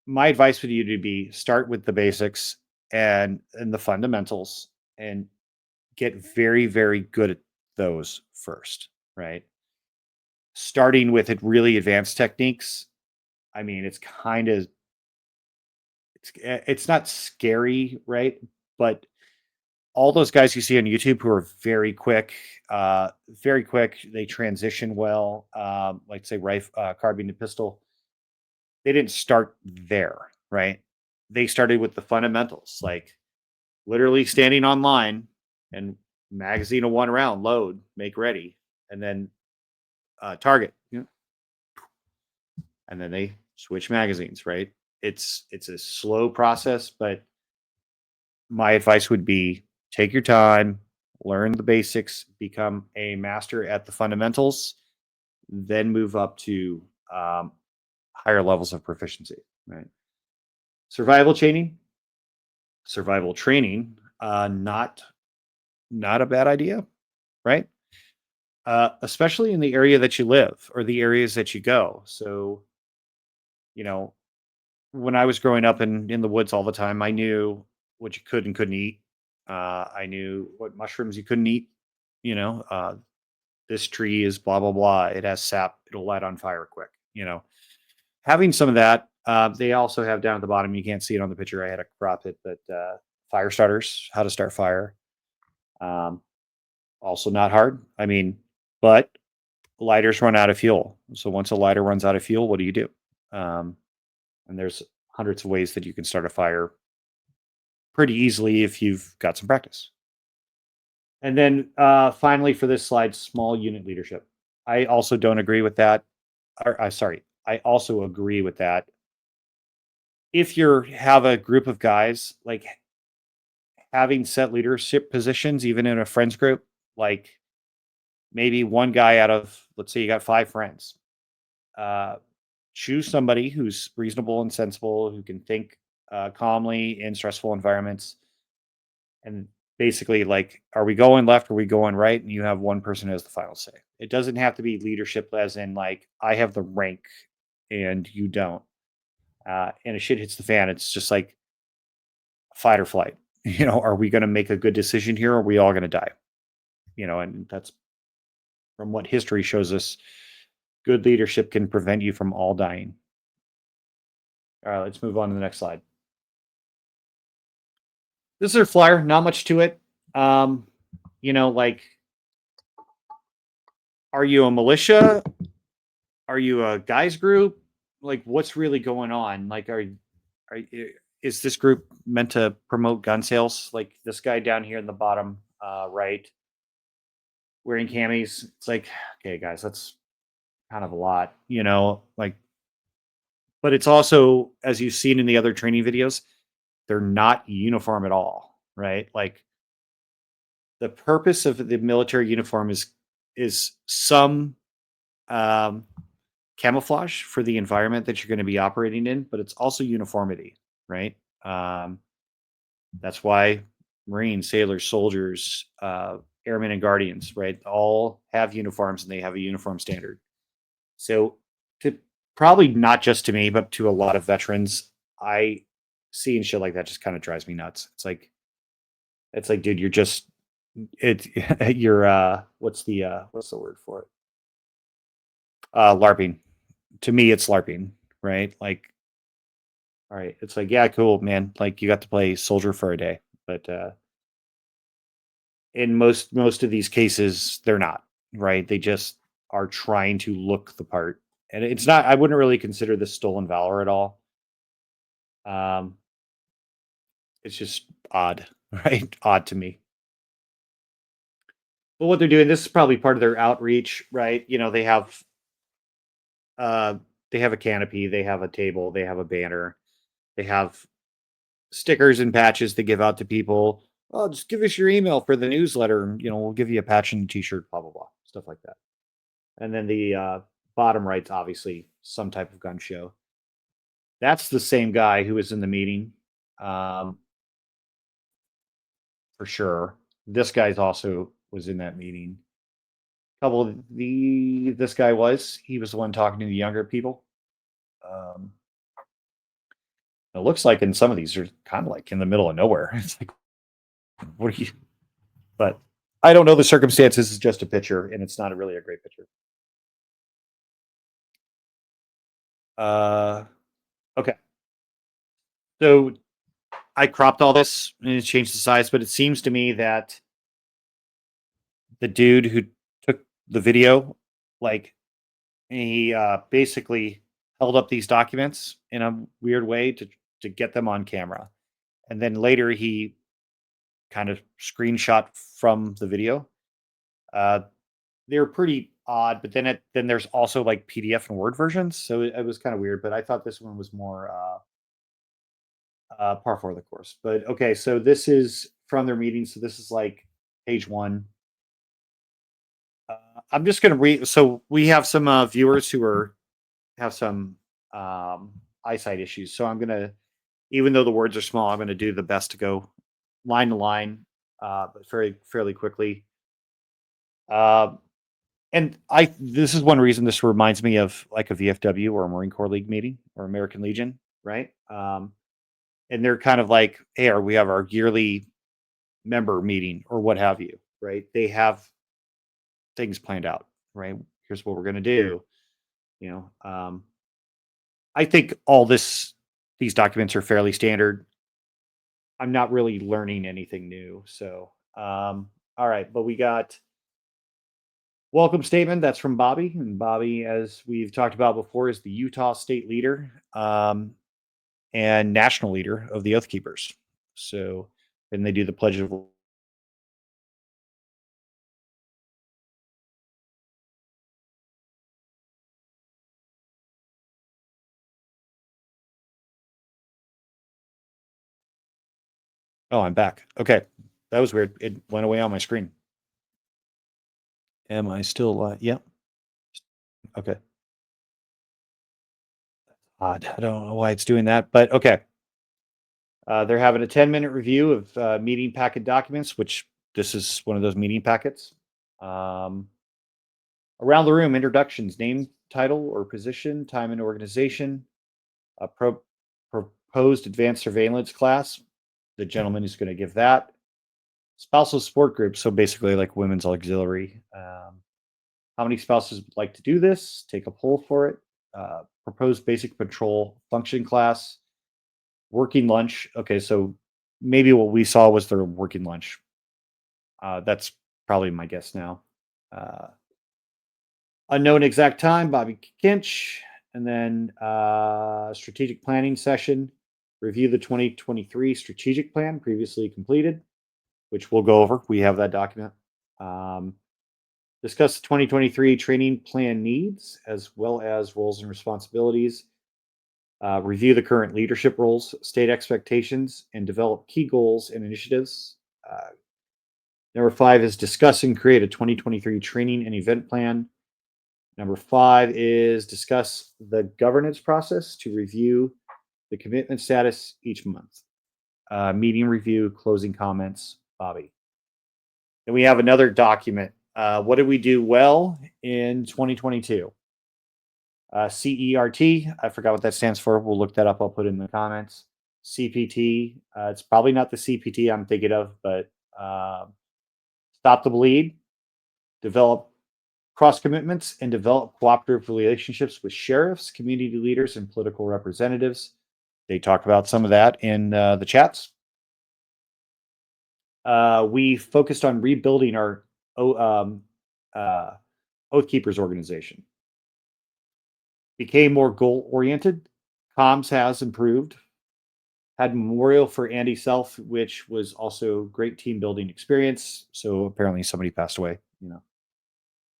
My advice would you to be start with the basics and the fundamentals, and get very, very good at those first, right? Starting with really advanced techniques. I mean, it's not scary, right? But all those guys you see on YouTube who are very quick, they transition well, like say carbine to pistol. They didn't start there, right? They started with the fundamentals, like literally standing on line and magazine of 1 round, load, make ready, and then target. And then they switch magazines, right? It's a slow process, but my advice would be take your time, learn the basics, become a master at the fundamentals, then move up to higher levels of proficiency, right? Survival training, not a bad idea, right? Especially in the area that you live or the areas that you go. So, when I was growing up in the woods all the time, I knew what you could and couldn't eat. I knew what mushrooms you couldn't eat. This tree is blah blah blah. It has sap. It'll light on fire quick. Having some of that. They also have down at the bottom. You can't see it on the picture. I had to crop it, but fire starters, how to start fire. Also not hard. I mean, but lighters run out of fuel. So once a lighter runs out of fuel, what do you do? And there's hundreds of ways that you can start a fire pretty easily if you've got some practice. And then finally for this slide, small unit leadership. I also don't agree with that. I also agree with that. If you have a group of guys, like having set leadership positions, even in a friends group, like maybe one guy out of, let's say you got 5 friends. Choose somebody who's reasonable and sensible, who can think calmly in stressful environments, and basically, like, are we going left? Are we going right? And you have one person who has the final say. It doesn't have to be leadership, as in like I have the rank and you don't. And a shit hits the fan. It's just like fight or flight. Are we going to make a good decision here? Or are we all going to die? And that's from what history shows us. Good leadership can prevent you from all dying. All right, let's move on to the next slide. This is our flyer. Not much to it. Like, are you a militia? Are you a guys group? Like, what's really going on? Like, is this group meant to promote gun sales? Like this guy down here in the bottom right, wearing camis. It's like, okay, guys, that's kind of a lot, like, but it's also, as you've seen in the other training videos, they're not uniform at all, right? Like, the purpose of the military uniform is some camouflage for the environment that you're going to be operating in, but it's also uniformity, right? That's why Marines, sailors, soldiers, airmen, and guardians, right, all have uniforms and they have a uniform standard. So, to probably not just to me, but to a lot of veterans, I seeing shit like that just kind of drives me nuts. It's like, dude, you're just you're what's the word for it? LARPing. To me, it's LARPing, right? Like, all right, it's like, yeah, cool, man. Like, you got to play soldier for a day, but in most of these cases, they're not, right? They just are trying to look the part, and it's not. I wouldn't really consider this stolen valor at all. Um, it's just odd, right? Odd to me. But what they're doing, this is probably part of their outreach, right? Uh, they have a canopy, they have a table, they have a banner, they have stickers and patches to give out to people. Oh, just give us your email for the newsletter, and we'll give you a patch and a t-shirt, blah blah blah, stuff like that. And then the bottom right's obviously some type of gun show. That's the same guy who was in the meeting, um, for sure. This guy's also was in that meeting. Couple of this guy he was the one talking to the younger people. Um, it looks like in some of these are kind of like in the middle of nowhere. It's like, what are you? But I don't know the circumstances. It's just a picture, and it's not really a great picture. Okay. So I cropped all this and changed the size, but it seems to me that the dude who took the video, like, he basically held up these documents in a weird way to get them on camera, and then later he kind of screenshot from the video. They're pretty odd, but then there's also like PDF and Word versions, so it was kind of weird. But I thought this one was more par for the course. But okay, so this is from their meeting. So this is like page 1. I'm just going to read. So we have some viewers who have some eyesight issues. So I'm going to, even though the words are small, I'm going to do the best to go line to line, but fairly quickly. And this is one reason this reminds me of like a VFW or a Marine Corps League meeting or American Legion, right? And they're kind of like, hey, we have our yearly member meeting or what have you, right? They have things planned out, right? Here's what we're going to do. I think these documents are fairly standard. I'm not really learning anything new. So, all right, but we got welcome statement. That's from Bobby, and Bobby, as we've talked about before, is the Utah state leader and national leader of the Oath Keepers. So, and they do the Pledge of. Oh, I'm back. Okay, that was weird. It went away on my screen. Am I still live? Yep. Okay. Odd. I don't know why it's doing that, but okay. They're having a 10-minute review of meeting packet documents, which this is one of those meeting packets. Around the room, introductions, name, title, or position, time and organization, a proposed advanced surveillance class. The gentleman is going to give that. Spousal support group, so basically like women's auxiliary. How many spouses would like to do this? Take a poll for it. Proposed basic patrol function class. Working lunch. Okay, so maybe what we saw was their working lunch. That's probably my guess now. Unknown exact time, Bobby Kinch. And then strategic planning session. Review the 2023 strategic plan previously completed, which we'll go over. We have that document. Discuss the 2023 training plan needs, as well as roles and responsibilities. Review the current leadership roles, state expectations, and develop key goals and initiatives. Number 5 is discuss and create a 2023 training and event plan. Number 5 is discuss the governance process to review the commitment status each month. Meeting review, closing comments, Bobby. Then we have another document. What did we do well in 2022? CERT, I forgot what that stands for. We'll look that up. I'll put it in the comments. CPT, it's probably not the CPT I'm thinking of, but stop the bleed, develop cross commitments, and develop cooperative relationships with sheriffs, community leaders, and political representatives. They talk about some of that in the chats. We focused on rebuilding our Oath Keepers organization. Became more goal oriented. Comms has improved. Had memorial for Andy Self, which was also great team building experience. So apparently somebody passed away.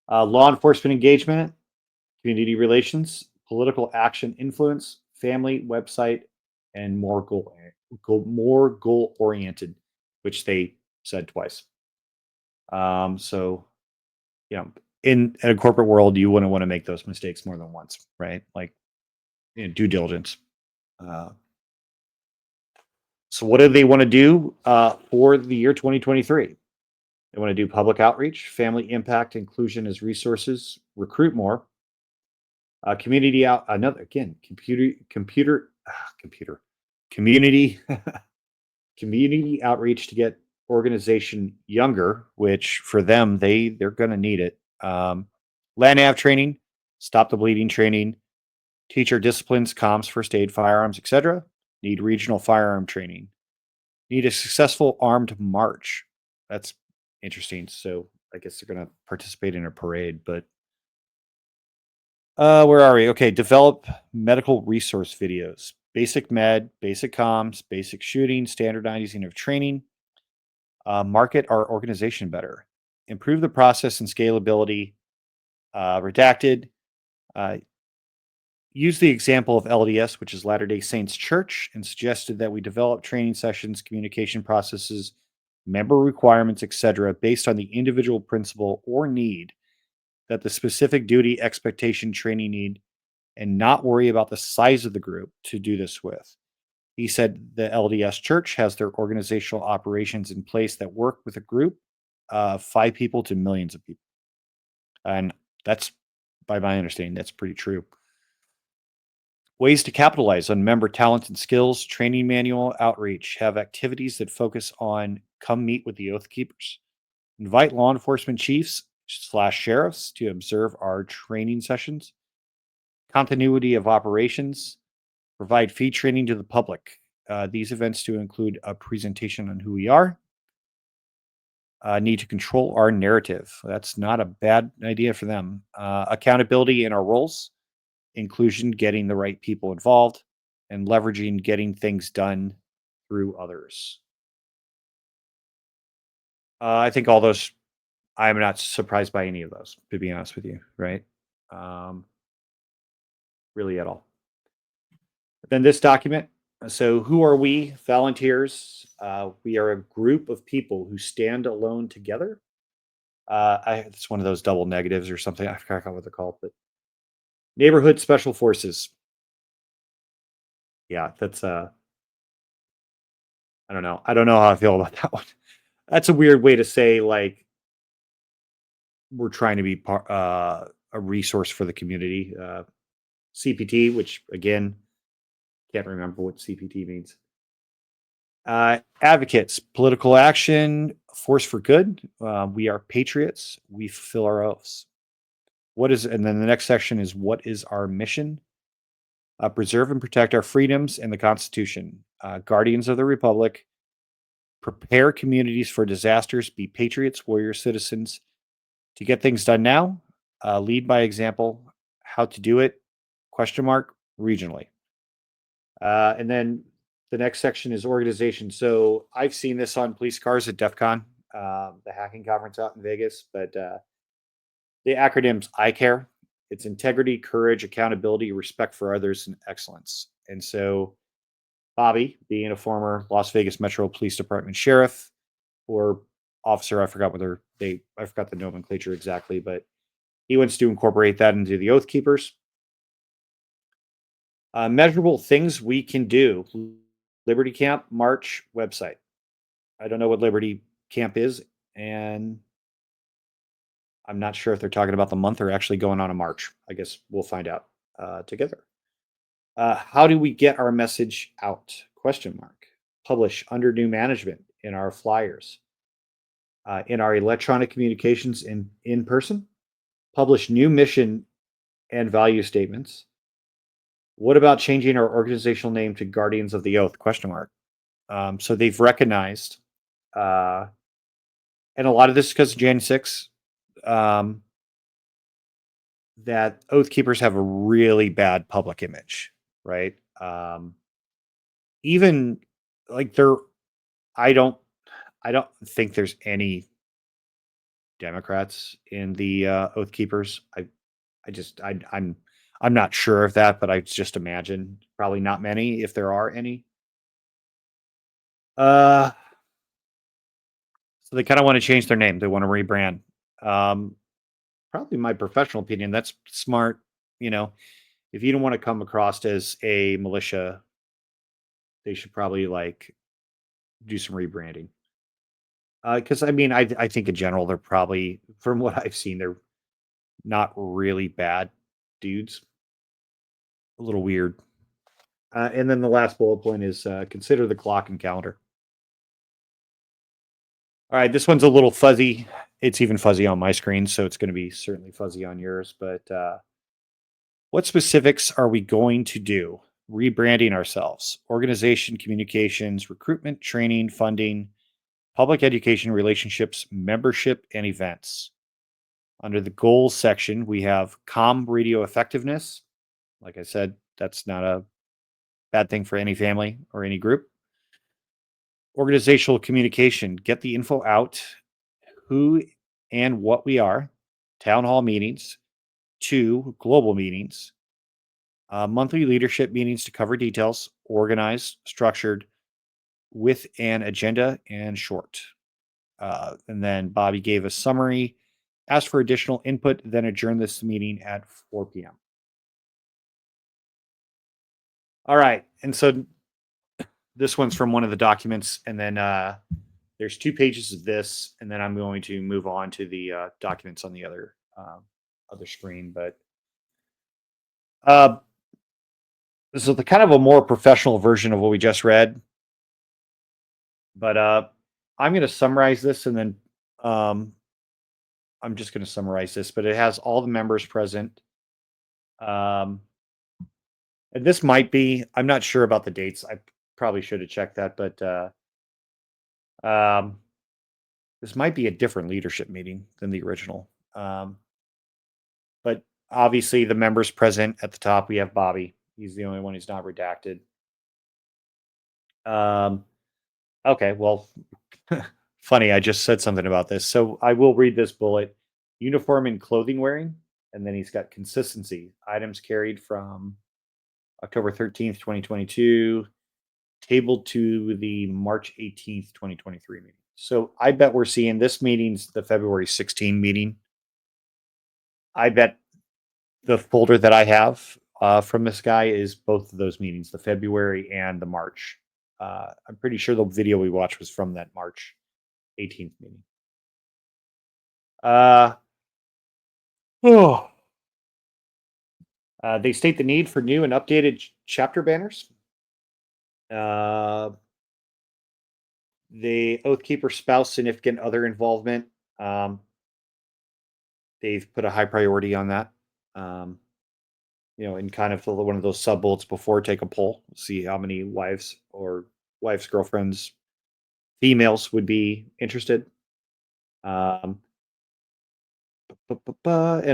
Law enforcement engagement, community relations, political action influence, family more goal oriented, which they said twice. So in a corporate world, you wouldn't want to make those mistakes more than once, right? Like due diligence. So what do they want to do for the year 2023? They want to do public outreach, family impact, inclusion as resources, recruit more, community out. Another again, community community outreach to get organization younger, which for them they're going to need it. Land nav training, stop the bleeding training, teacher disciplines, comms, first aid, firearms, etc. Need regional firearm training. Need a successful armed march. That's interesting. So I guess they're going to participate in a parade, but where are we? Okay, develop medical resource videos. Basic med, basic comms, basic shooting, standardizing of training. Market our organization better. Improve the process and scalability. Redacted. Use the example of LDS, which is Latter-day Saints Church, and suggested that we develop training sessions, communication processes, member requirements, etc., based on the individual principle or need that the specific duty, expectation, training need, and not worry about the size of the group to do this with. He said the LDS Church has their organizational operations in place that work with a group of 5 people to millions of people. And that's, by my understanding, that's pretty true. Ways to capitalize on member talents and skills, training manual, outreach, have activities that focus on come meet with the Oath Keepers. Invite law enforcement chiefs / sheriffs to observe our training sessions. Continuity of operations. Provide fee training to the public. These events to include a presentation on who we are. Need to control our narrative. That's not a bad idea for them. Accountability in our roles. Inclusion, getting the right people involved, and leveraging getting things done through others. I think all those, I'm not surprised by any of those, to be honest with you, right? Really at all. Then this document. So who are we? Volunteers. We are a group of people who stand alone together. It's one of those double negatives or something. I forgot what they're called, but neighborhood special forces. Yeah, that's I don't know. I don't know how I feel about that one. That's a weird way to say like we're trying to be a resource for the community. CPT, which again, can't remember what CPT means. Advocates, political action, force for good. We are patriots. We fulfill our oaths. And then the next section is what is our mission? Preserve and protect our freedoms and the Constitution. Guardians of the Republic. Prepare communities for disasters. Be patriots, warriors, citizens. To get things done now, lead by example. How to do it? ? Regionally. And then the next section is organization. So I've seen this on police cars at DEF CON, the hacking conference out in Vegas, but the acronym's ICARE. It's integrity, courage, accountability, respect for others, and excellence. And so Bobby, being a former Las Vegas Metro Police Department sheriff or officer, I forgot I forgot the nomenclature exactly, but he wants to incorporate that into the Oath Keepers. Measurable things we can do. Liberty Camp March website. I don't know what Liberty Camp is, and I'm not sure if they're talking about the month or actually going on a march. I guess we'll find out together. How do we get our message out? ? Publish under new management in our flyers, in our electronic communications in person. Publish new mission and value statements. What about changing our organizational name to Guardians of the Oath? ? So they've recognized, and a lot of this is because of Jan 6, that Oath Keepers have a really bad public image, right? Even like I don't think there's any Democrats in the Oath Keepers. I'm not sure of that, but I just imagine probably not many, if there are any. So they kind of want to change their name. They want to rebrand. Probably my professional opinion. That's smart. You know, if you don't want to come across as a militia, they should probably like do some rebranding. Because I mean, I think in general they're probably, from what I've seen, they're not really bad dudes. A little weird. And then the last bullet point is consider the clock and calendar. All right, this one's a little fuzzy. It's even fuzzy on my screen, so it's going to be certainly fuzzy on yours. But what specifics are we going to do? Rebranding ourselves, organization, communications, recruitment, training, funding, public education, relationships, membership, and events. Under the goals section, we have comm radio effectiveness. Like I said, that's not a bad thing for any family or any group. Organizational communication, get the info out, who and what we are. Town hall meetings. 2, global meetings. Monthly leadership meetings to cover details, organized, structured, with an agenda and short. And then Bobby gave a summary, asked for additional input, then adjourned this meeting at 4 p.m. All right. And so this one's from one of the documents, and then there's 2 pages of this, and then I'm going to move on to the documents on the other screen. But this is the kind of a more professional version of what we just read. But I'm going to summarize this, and then I'm just going to summarize this. But it has all the members present. And this might be, I'm not sure about the dates. I probably should have checked that, but this might be a different leadership meeting than the original. But obviously the members present at the top, we have Bobby. He's the only one who's not redacted. Okay, well, funny, I just said something about this. So I will read this bullet. Uniform and clothing wearing, and then he's got consistency. Items carried from October 13th, 2022, tabled to the March 18th, 2023 meeting. So I bet we're seeing this meeting's the February 16 meeting. I bet the folder that I have from this guy is both of those meetings, the February and the March. I'm pretty sure the video we watched was from that March 18th meeting. They state the need for new and updated chapter banners. The Oathkeeper spouse significant other involvement. They've put a high priority on that. In kind of one of those sub bullets before, take a poll, see how many wives or wives, girlfriends, females would be interested. And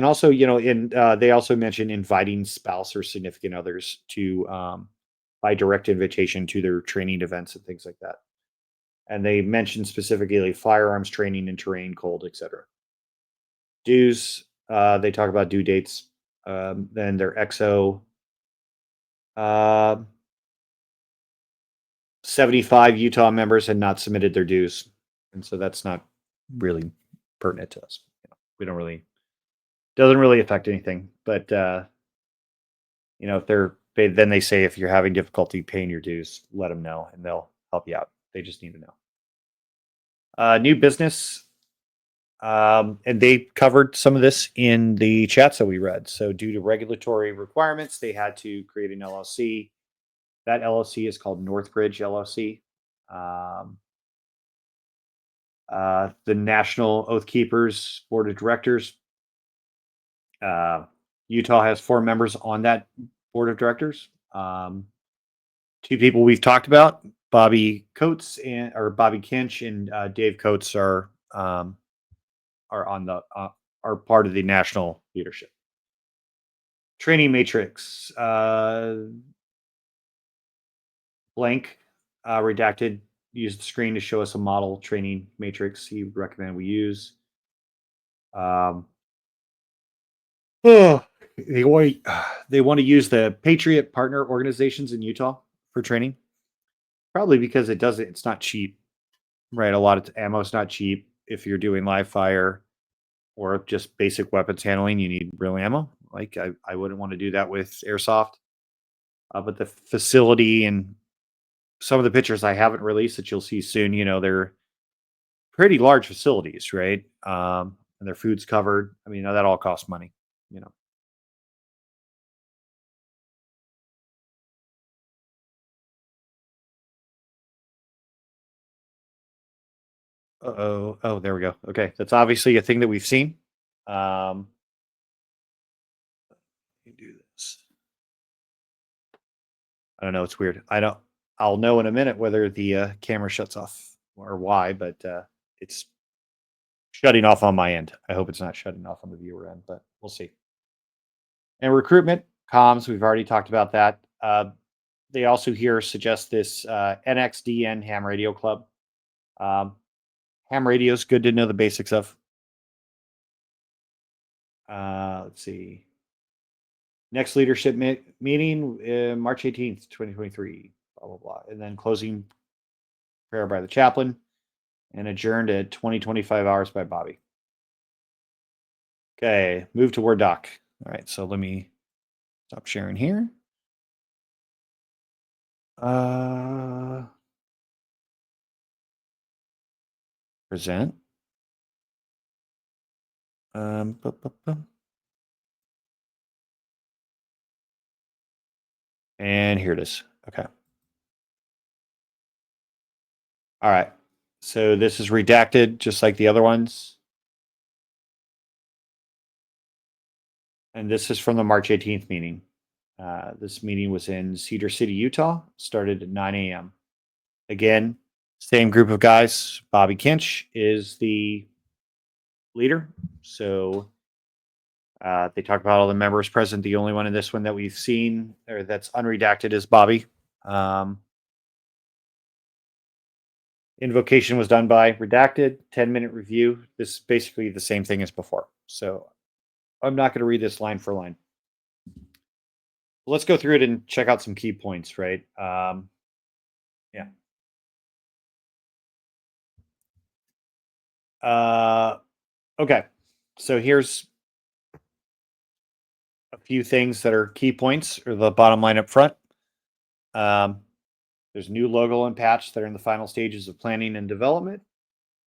also, they also mentioned inviting spouse or significant others to by direct invitation to their training events and things like that. And they mentioned specifically firearms training and terrain, cold, etc. Dues, they talk about due dates. Then their XO. 75 Utah members had not submitted their dues. And so that's not really pertinent to us. We don't really, doesn't really affect anything. But, if then they say if you're having difficulty paying your dues, let them know and they'll help you out. They just need to know. New business. And they covered some of this in the chats that we read. So due to regulatory requirements, they had to create an LLC. That LLC is called Northbridge LLC. The National Oath Keepers Board of Directors. Utah has 4 members on that board of directors. 2 people we've talked about, Bobby Coates or Bobby Kinch and Dave Coates are on the are part of the national leadership. Training matrix. Blank redacted. Use the screen to show us a model training matrix he would recommend we use. They want to use the Patriot partner organizations in Utah for training, probably because it's not cheap, right? A lot of ammo is not cheap. If you're doing live fire or just basic weapons handling, you need real ammo. Like I wouldn't want to do that with airsoft. But the facility and some of the pictures I haven't released that you'll see soon, they're pretty large facilities, right? And their food's covered. I mean, that all costs money, Oh, there we go. Okay, that's obviously a thing that we've seen. Let me do this. I don't know. It's weird. I'll know in a minute whether the camera shuts off or why, but it's shutting off on my end. I hope it's not shutting off on the viewer end, but we'll see. And recruitment, comms, we've already talked about that. They also here suggest this NXDN ham radio club. Ham radio is good to know the basics of. Let's see. Next leadership meeting, March 18th, 2023, blah, blah, blah. And then closing prayer by the chaplain and adjourned at 20-25 hours by Bobby. Okay, move to Word doc. All right, so let me stop sharing here. Present. And here it is. Okay. All right. So this is redacted just like the other ones. And this is from the March 18th meeting. This meeting was in Cedar City, Utah, started at 9 a.m. Again, same group of guys. Bobby Kinch is the leader. So they talk about all the members present. The only one in this one that we've seen or that's unredacted is Bobby. Invocation was done by redacted, 10-minute review. This is basically the same thing as before. So I'm not going to read this line for line. Let's go through it and check out some key points, right? Yeah. Okay, so here's a few things that are key points, or the bottom line up front. There's new logo and patch that are in the final stages of planning and development.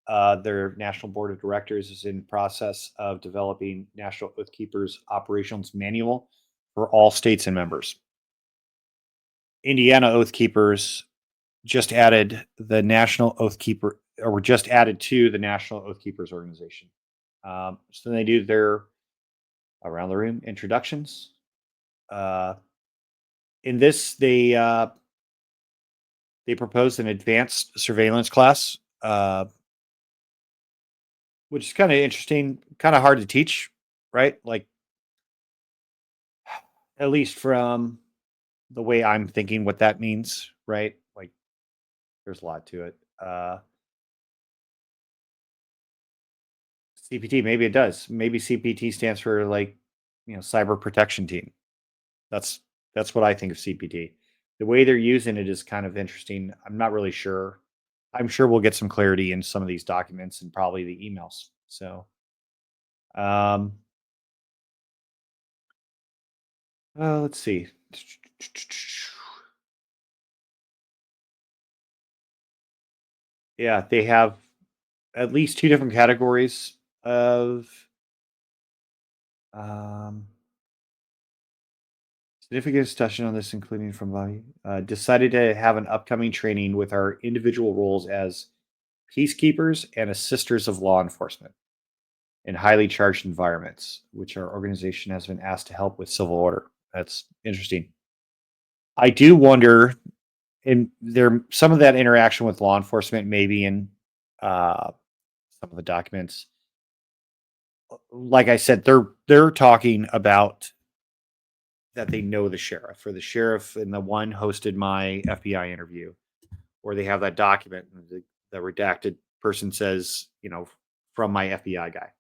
Their national board of directors is in process of developing National Oath Keepers Operations Manual for all states and members. Indiana Oath Keepers just added the National Oath Keeper, or were just added to the National Oath Keepers organization. So they do their around the room introductions. In this, they proposed an advanced surveillance class, which is kind of interesting, kind of hard to teach, right? Like, at least from the way I'm thinking what that means, right? Like, there's a lot to it. CPT, maybe it does. Maybe CPT stands for, like, cyber protection team. That's what I think of CPT. The way they're using it is kind of interesting. I'm not really sure. I'm sure we'll get some clarity in some of these documents and probably the emails. So, let's see. Yeah, they have at least 2 different categories of significant discussion on this, including from Wally. Decided to have an upcoming training with our individual roles as peacekeepers and assisters of law enforcement in highly charged environments, which our organization has been asked to help with civil order. That's interesting. I do wonder, in there, some of that interaction with law enforcement, maybe in some of the documents. Like I said, they're talking about that they know the sheriff, or the sheriff and the one hosted my FBI interview, or they have that document and the redacted person says, from my FBI guy.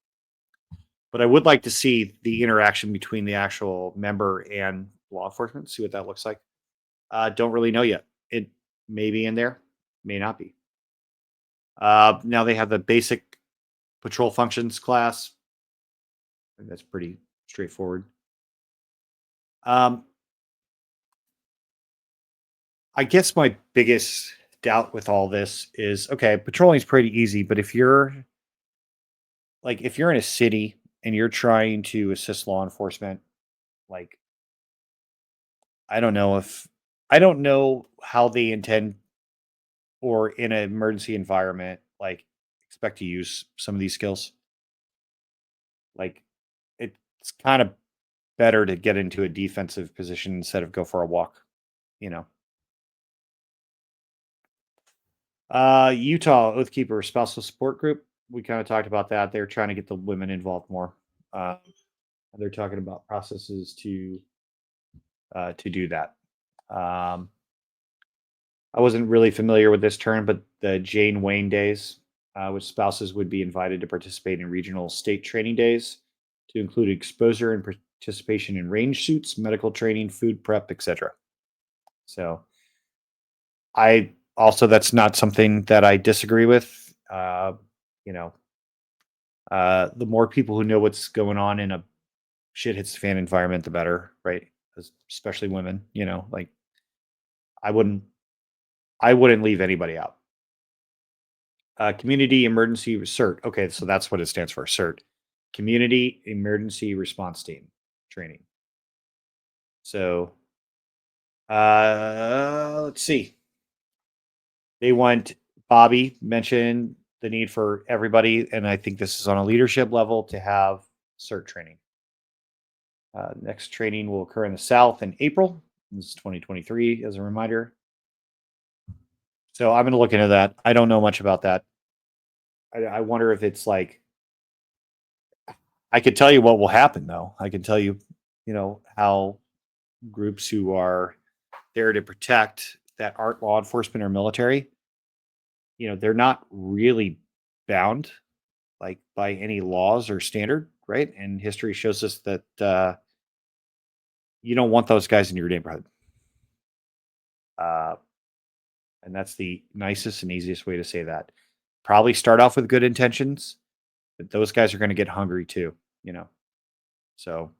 But I would like to see the interaction between the actual member and law enforcement, see what that looks like. Don't really know yet. It may be in there, may not be. Now they have the basic patrol functions class. I think that's pretty straightforward. I guess my biggest doubt with all this is, okay, patrolling is pretty easy, but if you're in a city and you're trying to assist law enforcement, like, I don't know how they intend, or in an emergency environment, like, expect to use some of these skills. Like, it's kind of better to get into a defensive position instead of go for a walk, you know. Utah Oathkeeper Spousal Support Group. We kind of talked about that. They're trying to get the women involved more. They're talking about processes to do that. I wasn't really familiar with this term, but the Jane Wayne Days, which spouses would be invited to participate in regional state training days, to include exposure and participation in range suits, medical training, food prep, etc. So, that's not something that I disagree with. The more people who know what's going on in a shit hits the fan environment, the better, right? Especially women, like, I wouldn't leave anybody out. Community Emergency CERT. Okay, so that's what it stands for, CERT. Community Emergency Response Team training. So, let's see. They want, Bobby mentioned the need for everybody, and I think this is on a leadership level, to have CERT training. Next training will occur in the South in April. This is 2023, as a reminder. So I'm going to look into that. I don't know much about that. I wonder if it's like, I could tell you what will happen, though. I can tell you, how groups who are there to protect, that aren't law enforcement or military, they're not really bound, like, by any laws or standard, right? And history shows us that you don't want those guys in your neighborhood. And that's the nicest and easiest way to say that. Probably start off with good intentions, But those guys are going to get hungry too, So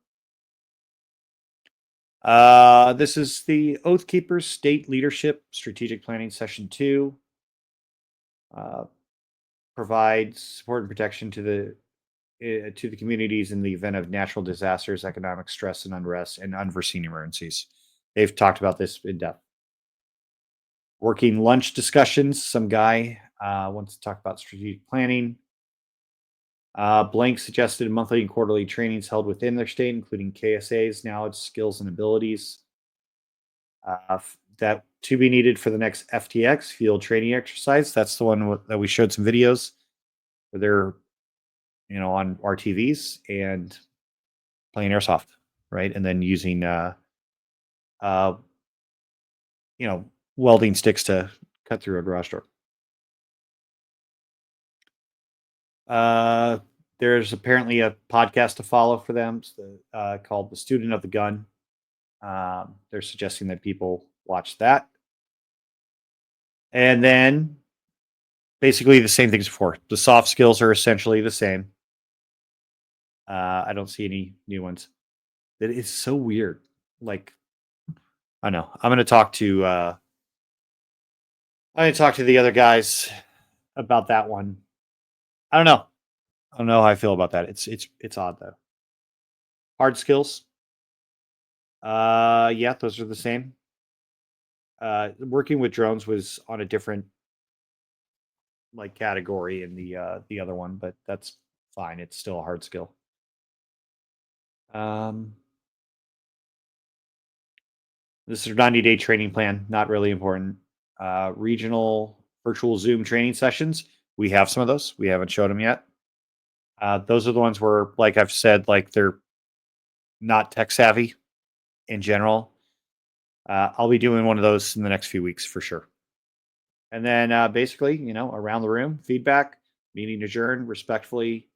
this is the Oath Keepers State Leadership Strategic Planning Session 2. Provides support and protection to the communities in the event of natural disasters, economic stress and unrest, and unforeseen emergencies. They've talked about this in depth. Working lunch discussions. Some guy wants to talk about strategic planning. Blank suggested monthly and quarterly trainings held within their state, including KSAs, knowledge, skills, and abilities. That to be needed for the next FTX field training exercise. That's the one that we showed some videos where they're, on RTVs and playing airsoft, right? And then using, welding sticks to cut through a garage door. There's apparently a podcast to follow for them called The Student of the Gun. They're suggesting that people watch that. And then basically the same things before. The soft skills are essentially the same. I don't see any new ones. It is so weird. Like, I know. I'm going to talk to the other guys about that one. I don't know. I don't know how I feel about that. It's odd though. Hard skills. Yeah, those are the same. Working with drones was on a different category in the other one, but that's fine. It's still a hard skill. This is a 90-day training plan. Not really important. Regional virtual Zoom training sessions. We have some of those. We haven't showed them yet. Those are the ones where, like I've said, they're not tech savvy in general. I'll be doing one of those in the next few weeks for sure. And then basically, around the room, feedback, meeting adjourned respectfully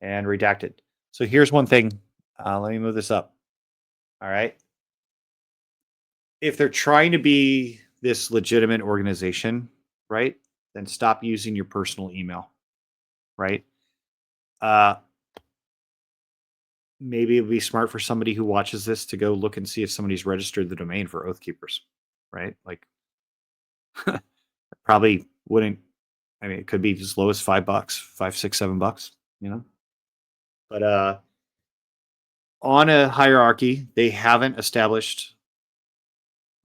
and redacted. So here's one thing. Let me move this up. All right. If they're trying to be this legitimate organization, right, then stop using your personal email, right? Maybe it would be smart for somebody who watches this to go look and see if somebody's registered the domain for Oath Keepers, right? Probably wouldn't. I mean, it could be as low as $5, $5, $6, $7, But on a hierarchy, they haven't established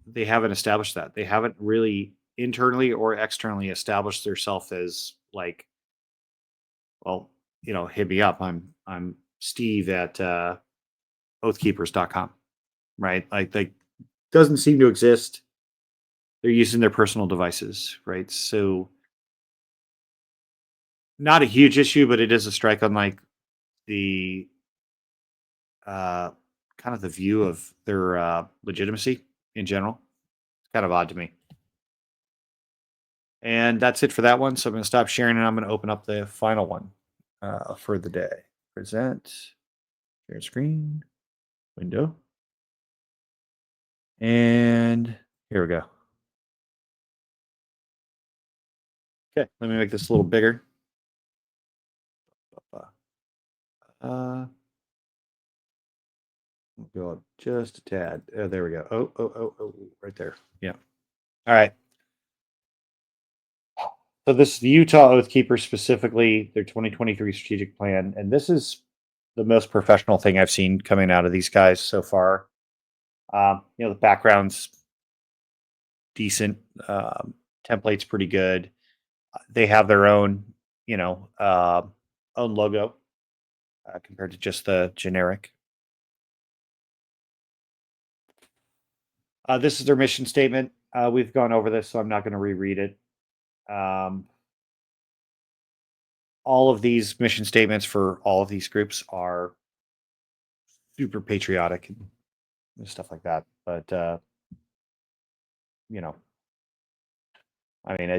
that. They haven't really internally or externally established themselves as hit me up. I'm Steve at oathkeepers.com, right? Doesn't seem to exist. They're using their personal devices, right? So not a huge issue, but it is a strike on the kind of the view of their legitimacy in general. It's kind of odd to me. And that's it for that one. So I'm going to stop sharing and I'm going to open up the final one for the day. Present, share screen, window. And here we go. Okay, let me make this a little bigger. We'll go up just a tad. There we go. Oh, right there. Yeah. All right. So this is the Utah Oath Keepers, specifically their 2023 strategic plan. And this is the most professional thing I've seen coming out of these guys so far. The background's decent. Template's pretty good. They have their own, own logo compared to just the generic. This is their mission statement. We've gone over this, so I'm not going to reread it. All of these mission statements for all of these groups are super patriotic and stuff like that. But I mean,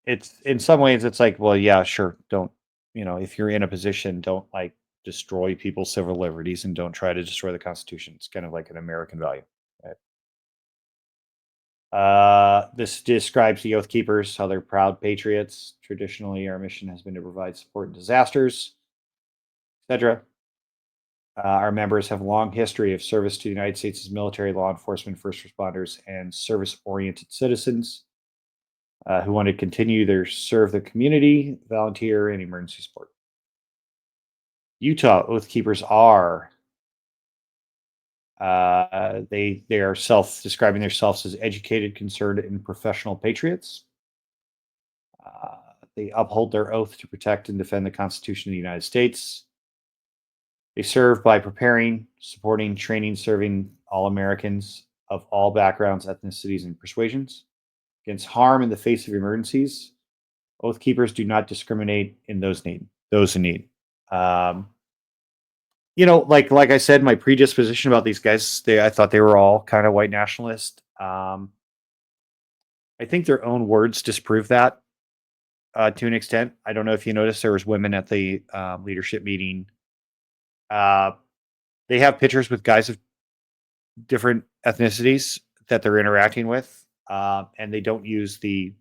it's in some ways it's like, well, yeah, sure. Don't, if you're in a position, don't destroy people's civil liberties and don't try to destroy the Constitution. It's kind of like an American value. Right? This describes the Oath Keepers, how they're proud patriots. Traditionally, our mission has been to provide support in disasters, etc. Our members have a long history of service to the United States' military, law enforcement, first responders, and service-oriented citizens who want to continue their serve the community, volunteer, and emergency support. Utah Oath Keepers are they are describing themselves as educated, concerned, and professional patriots. They uphold their oath to protect and defend the Constitution of the United States. They serve by preparing, supporting, training, serving all Americans of all backgrounds, ethnicities, and persuasions against harm in the face of emergencies. Oath Keepers do not discriminate in those in need. Like I said, my predisposition about these guys, I thought they were all kind of white nationalist. I think their own words disprove that to an extent. I don't know if you noticed there was women at the leadership meeting. They have pictures with guys of different ethnicities that they're interacting with, and they don't use the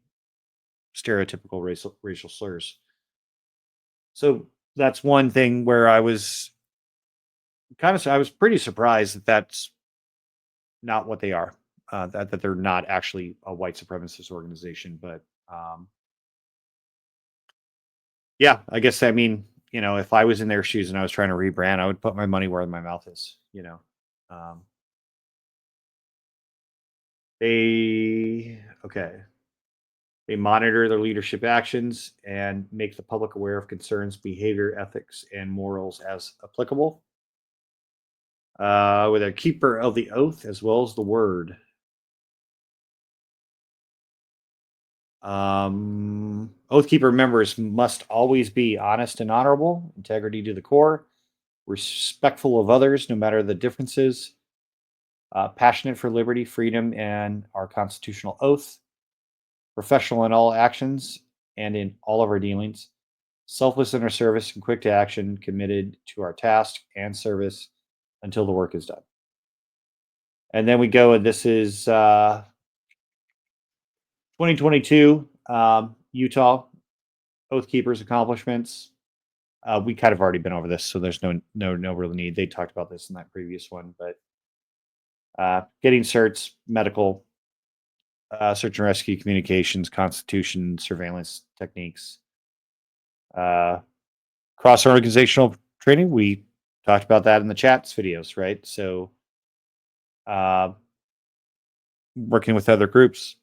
stereotypical racial slurs. So that's one thing where I was pretty surprised that that's not what they are. That they're not actually a white supremacist organization, but yeah, I guess if I was in their shoes and I was trying to rebrand, I would put my money where my mouth is. They monitor their leadership actions and make the public aware of concerns, behavior, ethics, and morals as applicable. With a keeper of the oath as well as the word. Oath Keeper members must always be honest and honorable, integrity to the core, respectful of others, no matter the differences, passionate for liberty, freedom, and our constitutional oath, professional in all actions and in all of our dealings, selfless in our service and quick to action, committed to our task and service until the work is done. And then we go, and this is 2022 Utah Oath Keepers accomplishments. We kind of already been over this, so there's no real need. They talked about this in that previous one, but getting certs, medical, search and rescue, communications, constitution, surveillance techniques, cross-organizational training. We talked about that in the chats videos, right? So working with other groups,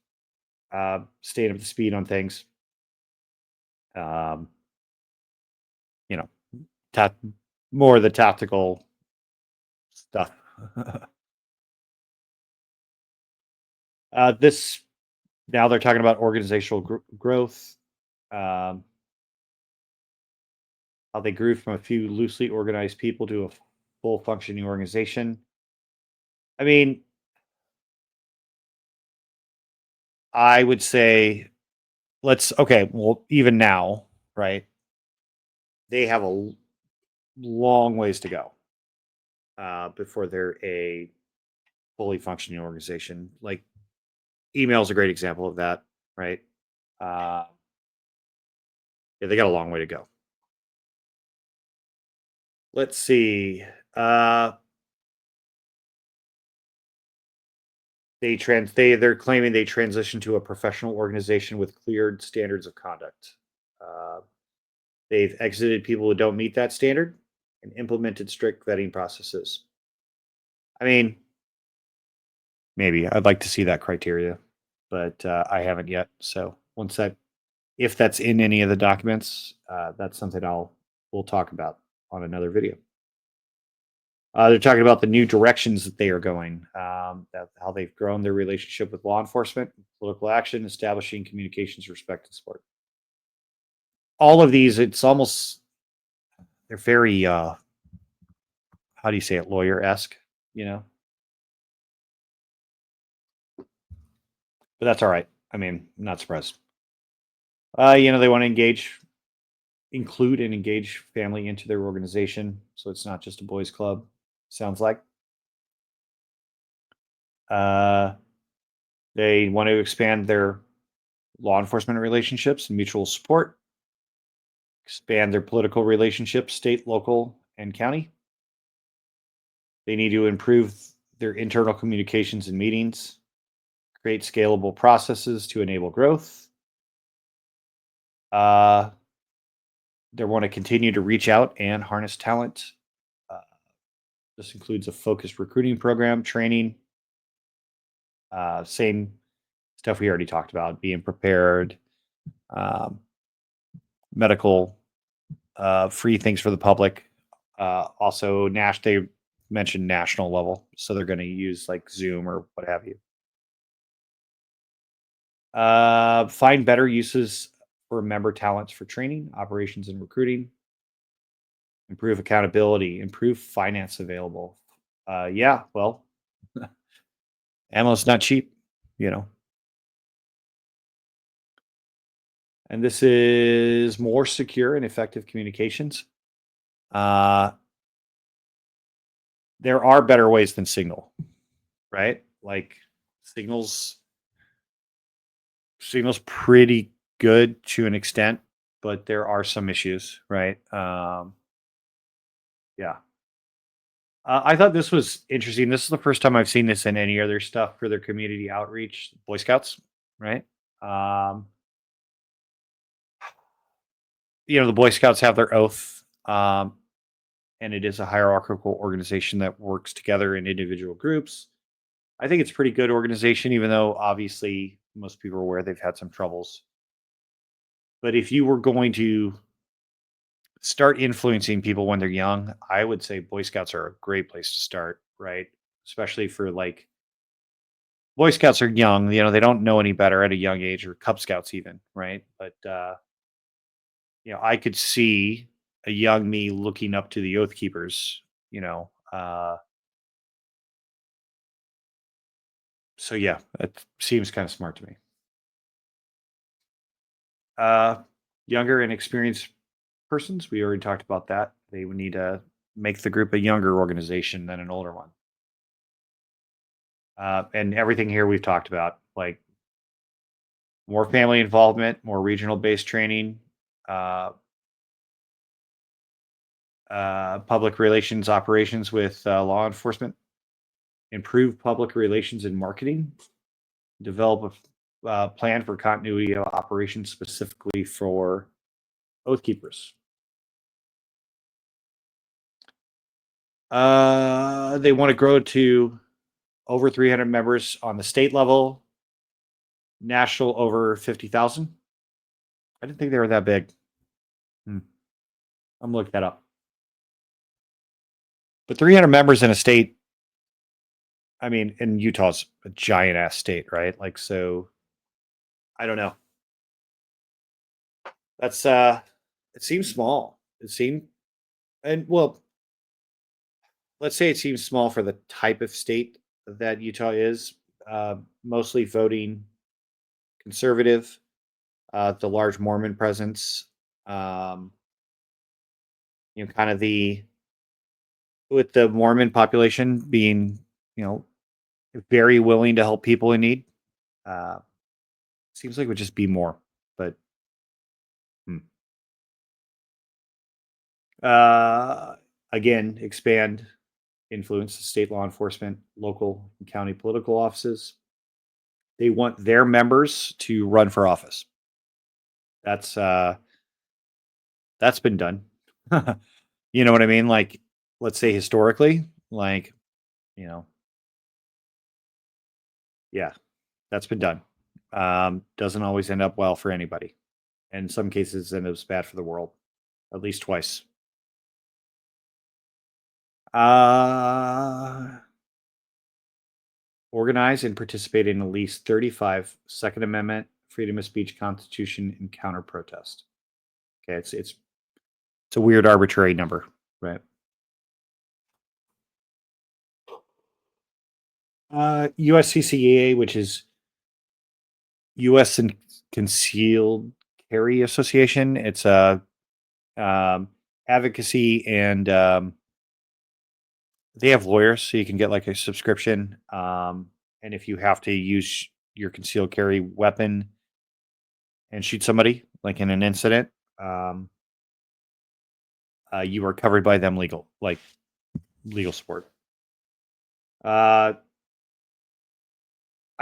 staying up to speed on things. More of the tactical stuff. This now they're talking about organizational growth. How they grew from a few loosely organized people to a full functioning organization. I mean, I would say even now, right? They have a long ways to go before they're a fully functioning organization. Like email is a great example of that, right? Yeah, they got a long way to go. Let's see. They're claiming they transitioned to a professional organization with cleared standards of conduct. They've exited people who don't meet that standard and implemented strict vetting processes. I mean, maybe I'd like to see that criteria, but I haven't yet. So if that's in any of the documents, that's something we'll talk about on another video. They're talking about the new directions that they are going, how they've grown their relationship with law enforcement, political action, establishing communications, respect, and support. All of these, they're very, how do you say it, lawyer-esque, But that's all right. I mean, I'm not surprised. They want to include and engage family into their organization, so it's not just a boys' club. Sounds like. They want to expand their law enforcement relationships and mutual support, expand their political relationships, state, local, and county. They need to improve their internal communications and meetings, create scalable processes to enable growth. They want to continue to reach out and harness talent. This includes a focused recruiting program, training, same stuff we already talked about, being prepared, medical, free things for the public. Also, they mentioned national level, so they're going to use like Zoom or what have you. Find better uses for member talents for training, operations, and recruiting. Improve accountability, improve finance available. Yeah, well, ammo's not cheap, you know. And this is more secure and effective communications. There are better ways than Signal, right? Like Signal's pretty good to an extent, but there are some issues, right? Yeah. I thought this was interesting. This is the first time I've seen this in any other stuff for their community outreach, Boy Scouts, right? The Boy Scouts have their oath, and it is a hierarchical organization that works together in individual groups. I think it's a pretty good organization, even though obviously most people are aware they've had some troubles. But if you were going to start influencing people when they're young, I would say Boy Scouts are a great place to start, right? Especially for like Boy Scouts are young, they don't know any better at a young age, or Cub Scouts even, right? But I could see a young me looking up to the Oath Keepers, so yeah, that seems kind of smart to me. Younger and experienced persons, we already talked about that. They would need to make the group a younger organization than an older one. And everything here we've talked about, like more family involvement, more regional based training, public relations operations with law enforcement, improve public relations and marketing, develop a plan for continuity of operations specifically for Oath Keepers. They want to grow to over 300 members on the state level, national over 50,000. I didn't think they were that big. I'm gonna look that up. But 300 members in a state, I mean, and Utah's a giant ass state, right? Like, so I don't know. That's it seems small. Well, let's say it seems small for the type of state that Utah is, mostly voting conservative, the large Mormon presence, kind of with the Mormon population being, very willing to help people in need. Seems like it would just be more, but again, expand influence the state law enforcement, local and county political offices. They want their members to run for office. That's been done. You know what I mean? Like, let's say historically, like, yeah, that's been done. Doesn't always end up well for anybody. And in some cases, it ends up bad for the world, at least twice. Organize and participate in at least 35 Second Amendment, freedom of speech, Constitution, and counter protest. Okay, it's a weird arbitrary number, right? USCCA, which is U.S. and Concealed Carry Association. It's a advocacy, and they have lawyers, so you can get like a subscription. And if you have to use your concealed carry weapon and shoot somebody, like in an incident, you are covered by them legal support. I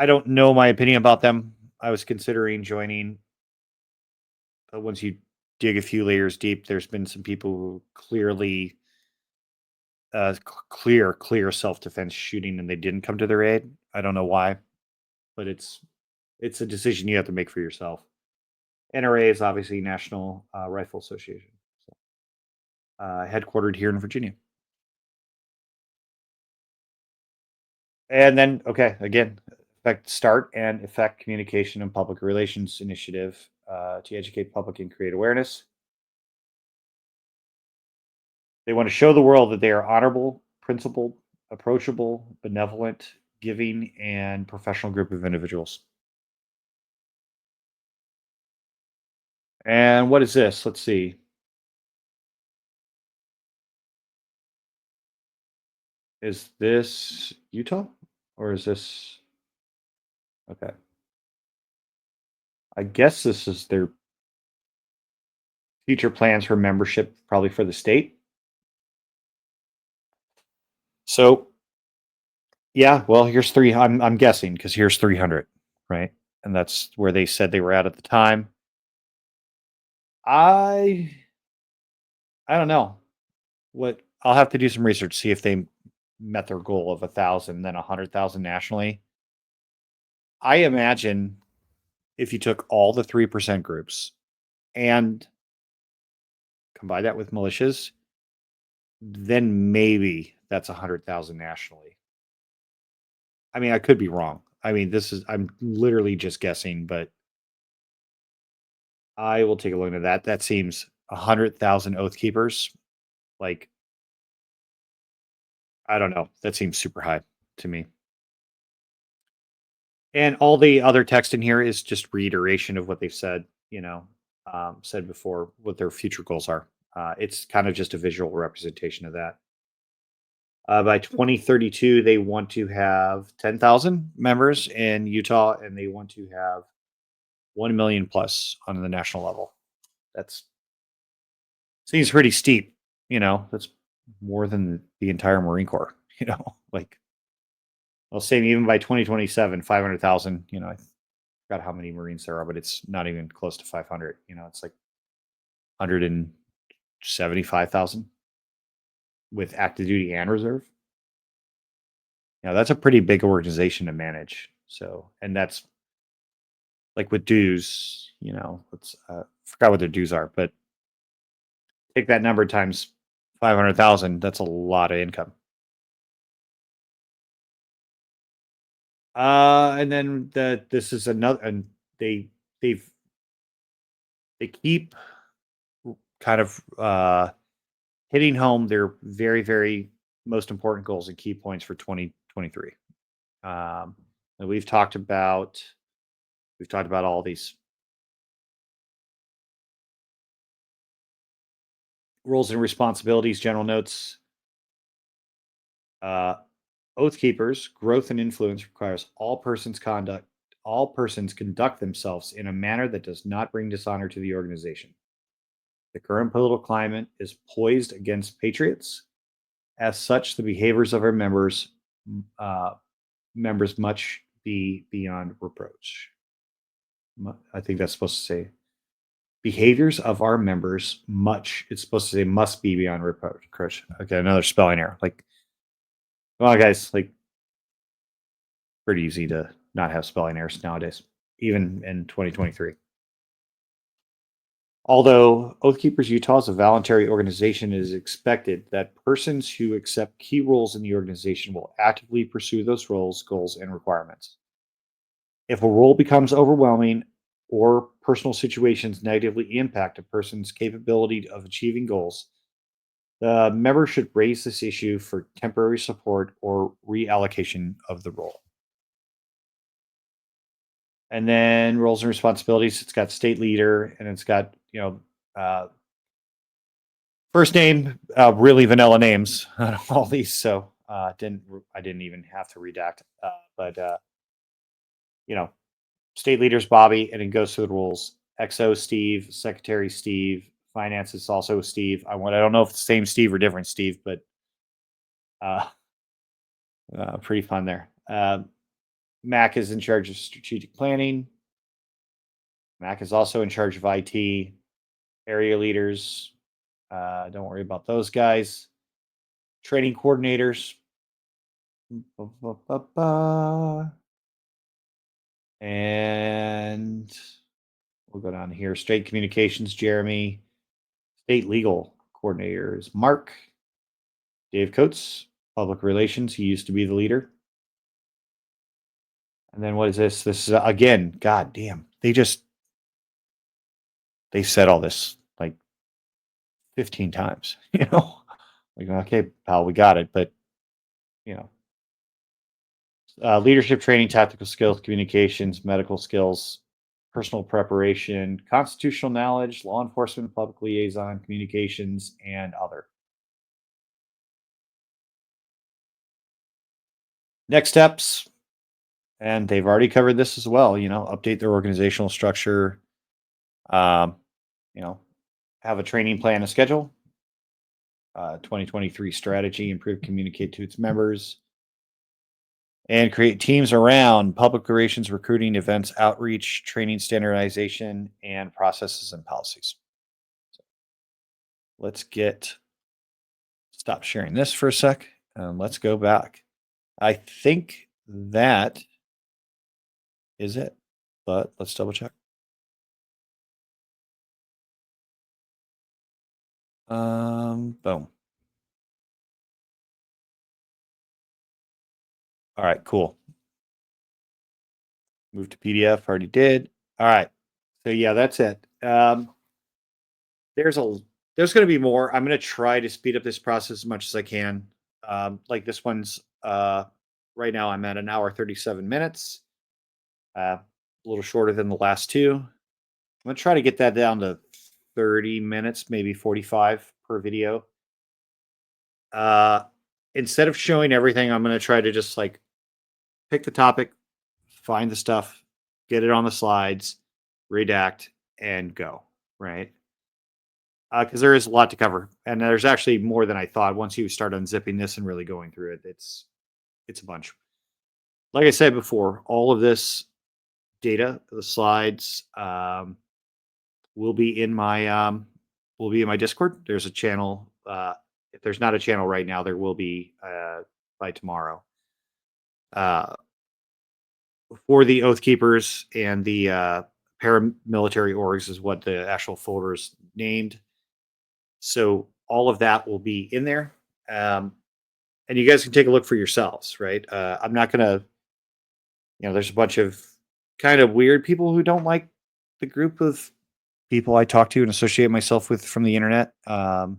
don't know my opinion about them. I was considering joining. Once you dig a few layers deep, there's been some people who clearly clear self-defense shooting and they didn't come to their aid. I don't know why, but it's a decision you have to make for yourself. NRA is obviously National Rifle Association, so, headquartered here in Virginia. And then, okay, again, start and effect communication and public relations initiative to educate public and create awareness. They want to show the world that they are honorable, principled, approachable, benevolent, giving, and professional group of individuals. And what is this? Let's see. Is this Utah or is this? Okay. I guess this is their future plans for membership, probably for the state. So, yeah, well, here's three. I'm guessing because here's 300, right? And that's where they said they were at the time. I don't know what I'll have to do some research, see if they met their goal of 1,000, then 100,000 nationally. I imagine if you took all the 3% groups and combine that with militias, then maybe that's 100,000 nationally. I mean, I could be wrong. I mean, I'm literally just guessing, but I will take a look at that. That seems 100,000 Oath Keepers. Like, I don't know. That seems super high to me. And all the other text in here is just reiteration of what they've said, said before, what their future goals are. It's kind of just a visual representation of that. By 2032, they want to have 10,000 members in Utah, and they want to have 1 million plus on the national level. That's seems pretty steep. That's more than the entire Marine Corps. Like, I'll say even by 2027, 500,000. I forgot how many Marines there are, but it's not even close to 500. It's like 175,000 with active duty and reserve. That's a pretty big organization to manage. So, and that's like with dues, let's forgot what their dues are, but take that number times 500,000. That's a lot of income. And then this is another, and they keep kind of hitting home their very, very most important goals and key points for 2023. And we've talked about all these roles and responsibilities, general notes. Oath Keepers, growth and influence requires all persons conduct themselves in a manner that does not bring dishonor to the organization. The current political climate is poised against patriots. As such, the behaviors of our members much be beyond reproach. I think that's supposed to say behaviors of our members much. It's supposed to say must be beyond reproach. Okay, another spelling error. Like, well, guys, like, pretty easy to not have spelling errors nowadays, even in 2023. Although Oath Keepers Utah is a voluntary organization, it is expected that persons who accept key roles in the organization will actively pursue those roles, goals, and requirements. If a role becomes overwhelming or personal situations negatively impact a person's capability of achieving goals, the member should raise this issue for temporary support or reallocation of the role. And then roles and responsibilities, it's got state leader, and it's got, first name, really vanilla names out of all these. So I didn't even have to redact, but State leaders Bobby, and it goes through the rules. XO Steve, Secretary Steve, Finance is also Steve. I don't know if it's the same Steve or different Steve, but pretty fun there. Mac is in charge of strategic planning. Mac is also in charge of IT. Area leaders, don't worry about those guys. Training coordinators. And we'll go down here. State communications, Jeremy. State legal coordinators, Mark. Dave Coates, public relations. He used to be the leader. And then what is this? This is, again, god damn. They said all this like 15 times, you know? Like, okay, pal, we got it. But, you know, leadership training, tactical skills, communications, medical skills, personal preparation, constitutional knowledge, law enforcement, public liaison, communications, and other. Next steps, and they've already covered this as well, you know, update their organizational structure, you know, have a training plan and schedule, 2023 strategy, improve, communicate to its members, and create teams around public relations, recruiting, events, outreach, training, standardization, and processes and policies. So let's stop sharing this for a sec, and let's go back. I think that is it, but let's double check. Boom. All right, cool. Move to PDF, already did. All right. So yeah, that's it. There's going to be more. I'm going to try to speed up this process as much as I can. Like this one's right now I'm at 1 hour 37 minutes. A little shorter than the last two. I'm going to try to get that down to 30 minutes, maybe 45 per video. Instead of showing everything, I'm going to try to just like pick the topic, find the stuff, get it on the slides, redact, and go, right? Because there is a lot to cover, and there's actually more than I thought. Once you start unzipping this and really going through it, it's a bunch. Like I said before, all of this data, the slides, will be in my Discord. There's a channel. If there's not a channel right now, there will be by tomorrow. For the Oath Keepers and the paramilitary orgs is what the actual folder is named. So all of that will be in there. And you guys can take a look for yourselves, right? I'm not going to, there's a bunch of kind of weird people who don't like the group of people I talk to and associate myself with from the internet. That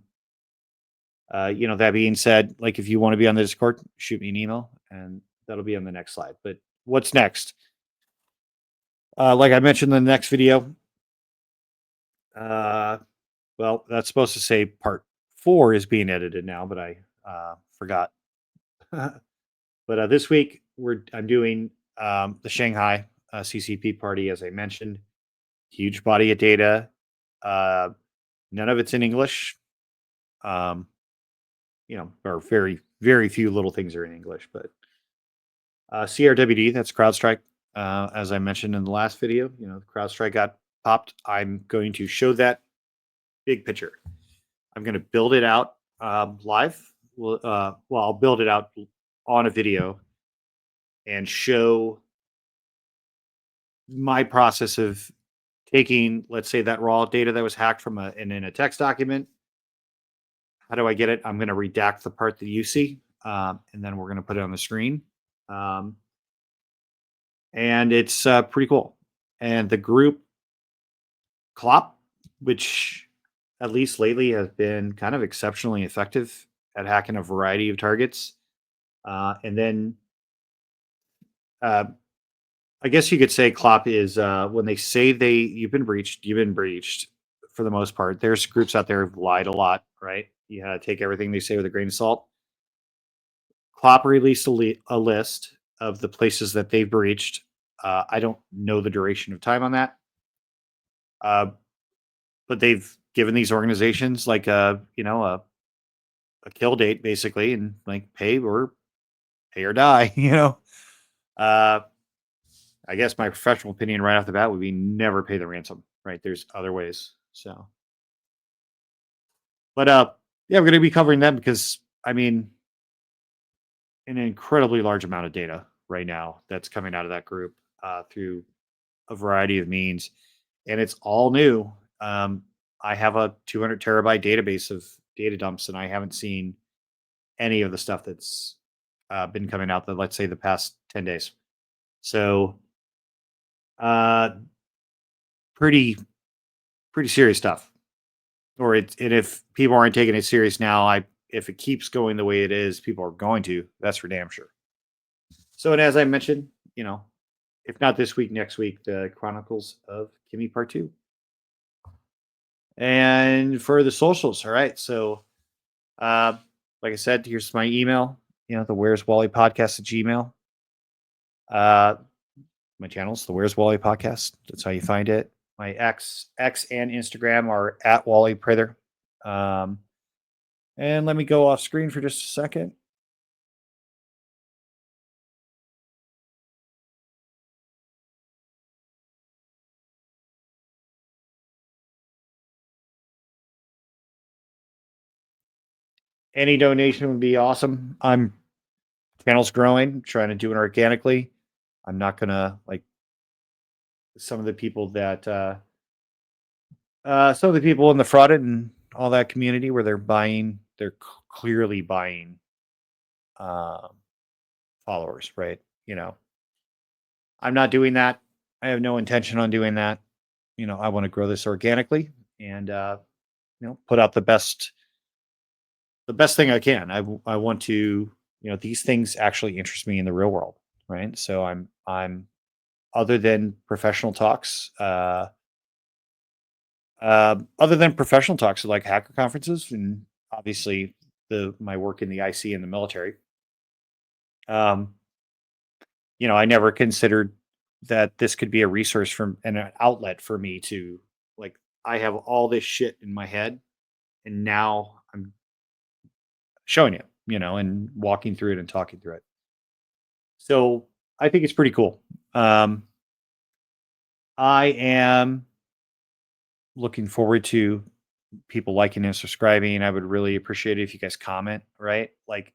being said, like if you want to be on the Discord, shoot me an email and that'll be on the next slide. But what's next? Like I mentioned in the next video, well, that's supposed to say part 4 is being edited now, but I forgot. But this week I'm doing the Shanghai CCP party, as I mentioned. Huge body of data. None of it's in English. Or very, very few little things are in English. But CRWD, that's CrowdStrike. As I mentioned in the last video, CrowdStrike got popped. I'm going to show that big picture. I'm going to build it out live. I'll build it out on a video and show my process of taking, let's say, that raw data that was hacked from in a text document. How do I get it? I'm going to redact the part that you see, and then we're going to put it on the screen. And it's pretty cool. And the group Clop, which at least lately has been kind of exceptionally effective at hacking a variety of targets. And then I guess you could say Clop is when they say you've been breached for the most part. There's groups out there who've lied a lot, right? You gotta take everything they say with a grain of salt. Clop released a list of the places that they've breached. I don't know the duration of time on that. But they've given these organizations like a kill date basically, and like pay or die. Uh, I guess my professional opinion right off the bat would be never pay the ransom. Right? There's other ways. So, but yeah, we're going to be covering them because I mean, an incredibly large amount of data right now that's coming out of that group through a variety of means, and it's all new. I have a 200 terabyte database of data dumps, and I haven't seen any of the stuff that's been coming out let's say the past 10 days. So, uh, pretty serious stuff. Or and if people aren't taking it serious now, if it keeps going the way it is, people are going to. That's for damn sure. So, and as I mentioned, if not this week, next week, the Chronicles of Kimmy Part 2. And for the socials, all right. So, like I said, here's my email, the Where's Wally podcast at Gmail. My channel's the Where's Wally podcast. That's how you find it. My X and Instagram are at Wally Prather. And let me go off screen for just a second. Any donation would be awesome. Channel's growing, trying to do it organically. I'm not gonna like some of the people that some of the people in the fraud and all that community where they're clearly buying followers, right? I'm not doing that. I have no intention on doing that. I want to grow this organically and put out the best thing I can. I want to, these things actually interest me in the real world, right? So I'm other than professional talks, like hacker conferences and obviously my work in the IC and the military. I never considered that this could be a resource and an outlet for me to like. I have all this shit in my head, and now I'm showing you, and walking through it and talking through it. So I think it's pretty cool. I am looking forward to people liking and subscribing. I would really appreciate it if you guys comment, right? Like,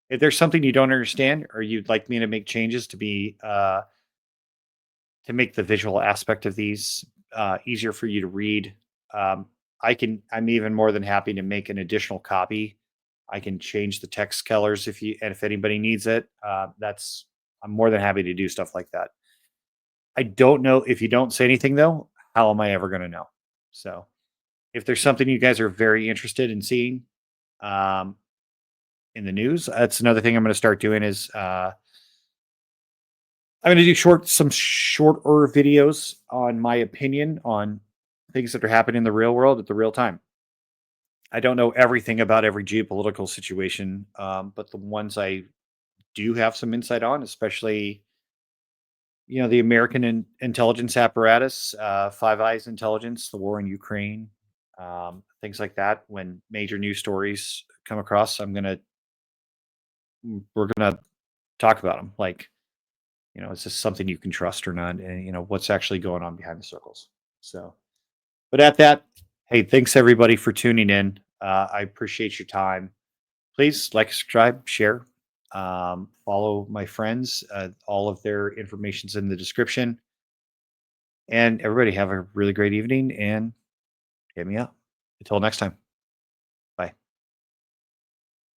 if there's something you don't understand or you'd like me to make changes to make the visual aspect of these easier for you to read, I'm even more than happy to make an additional copy. I can change the text colors if anybody needs it. I'm more than happy to do stuff like that. I don't know if you don't say anything though, how am I ever going to know? So if there's something you guys are very interested in seeing in the news, that's another thing I'm going to start doing is I'm going to do some shorter videos on my opinion on things that are happening in the real world at the real time. I don't know everything about every geopolitical situation, but the ones I do have some insight on, especially the American intelligence apparatus, Five Eyes intelligence, the war in Ukraine, things like that. When major news stories come across, we're gonna talk about them. Like, is this something you can trust or not? And what's actually going on behind the circles. So, but at that, hey, thanks everybody for tuning in. I appreciate your time. Please like, subscribe, share, follow my friends. All of their information's in the description. And everybody have a really great evening and hit me up. Until next time.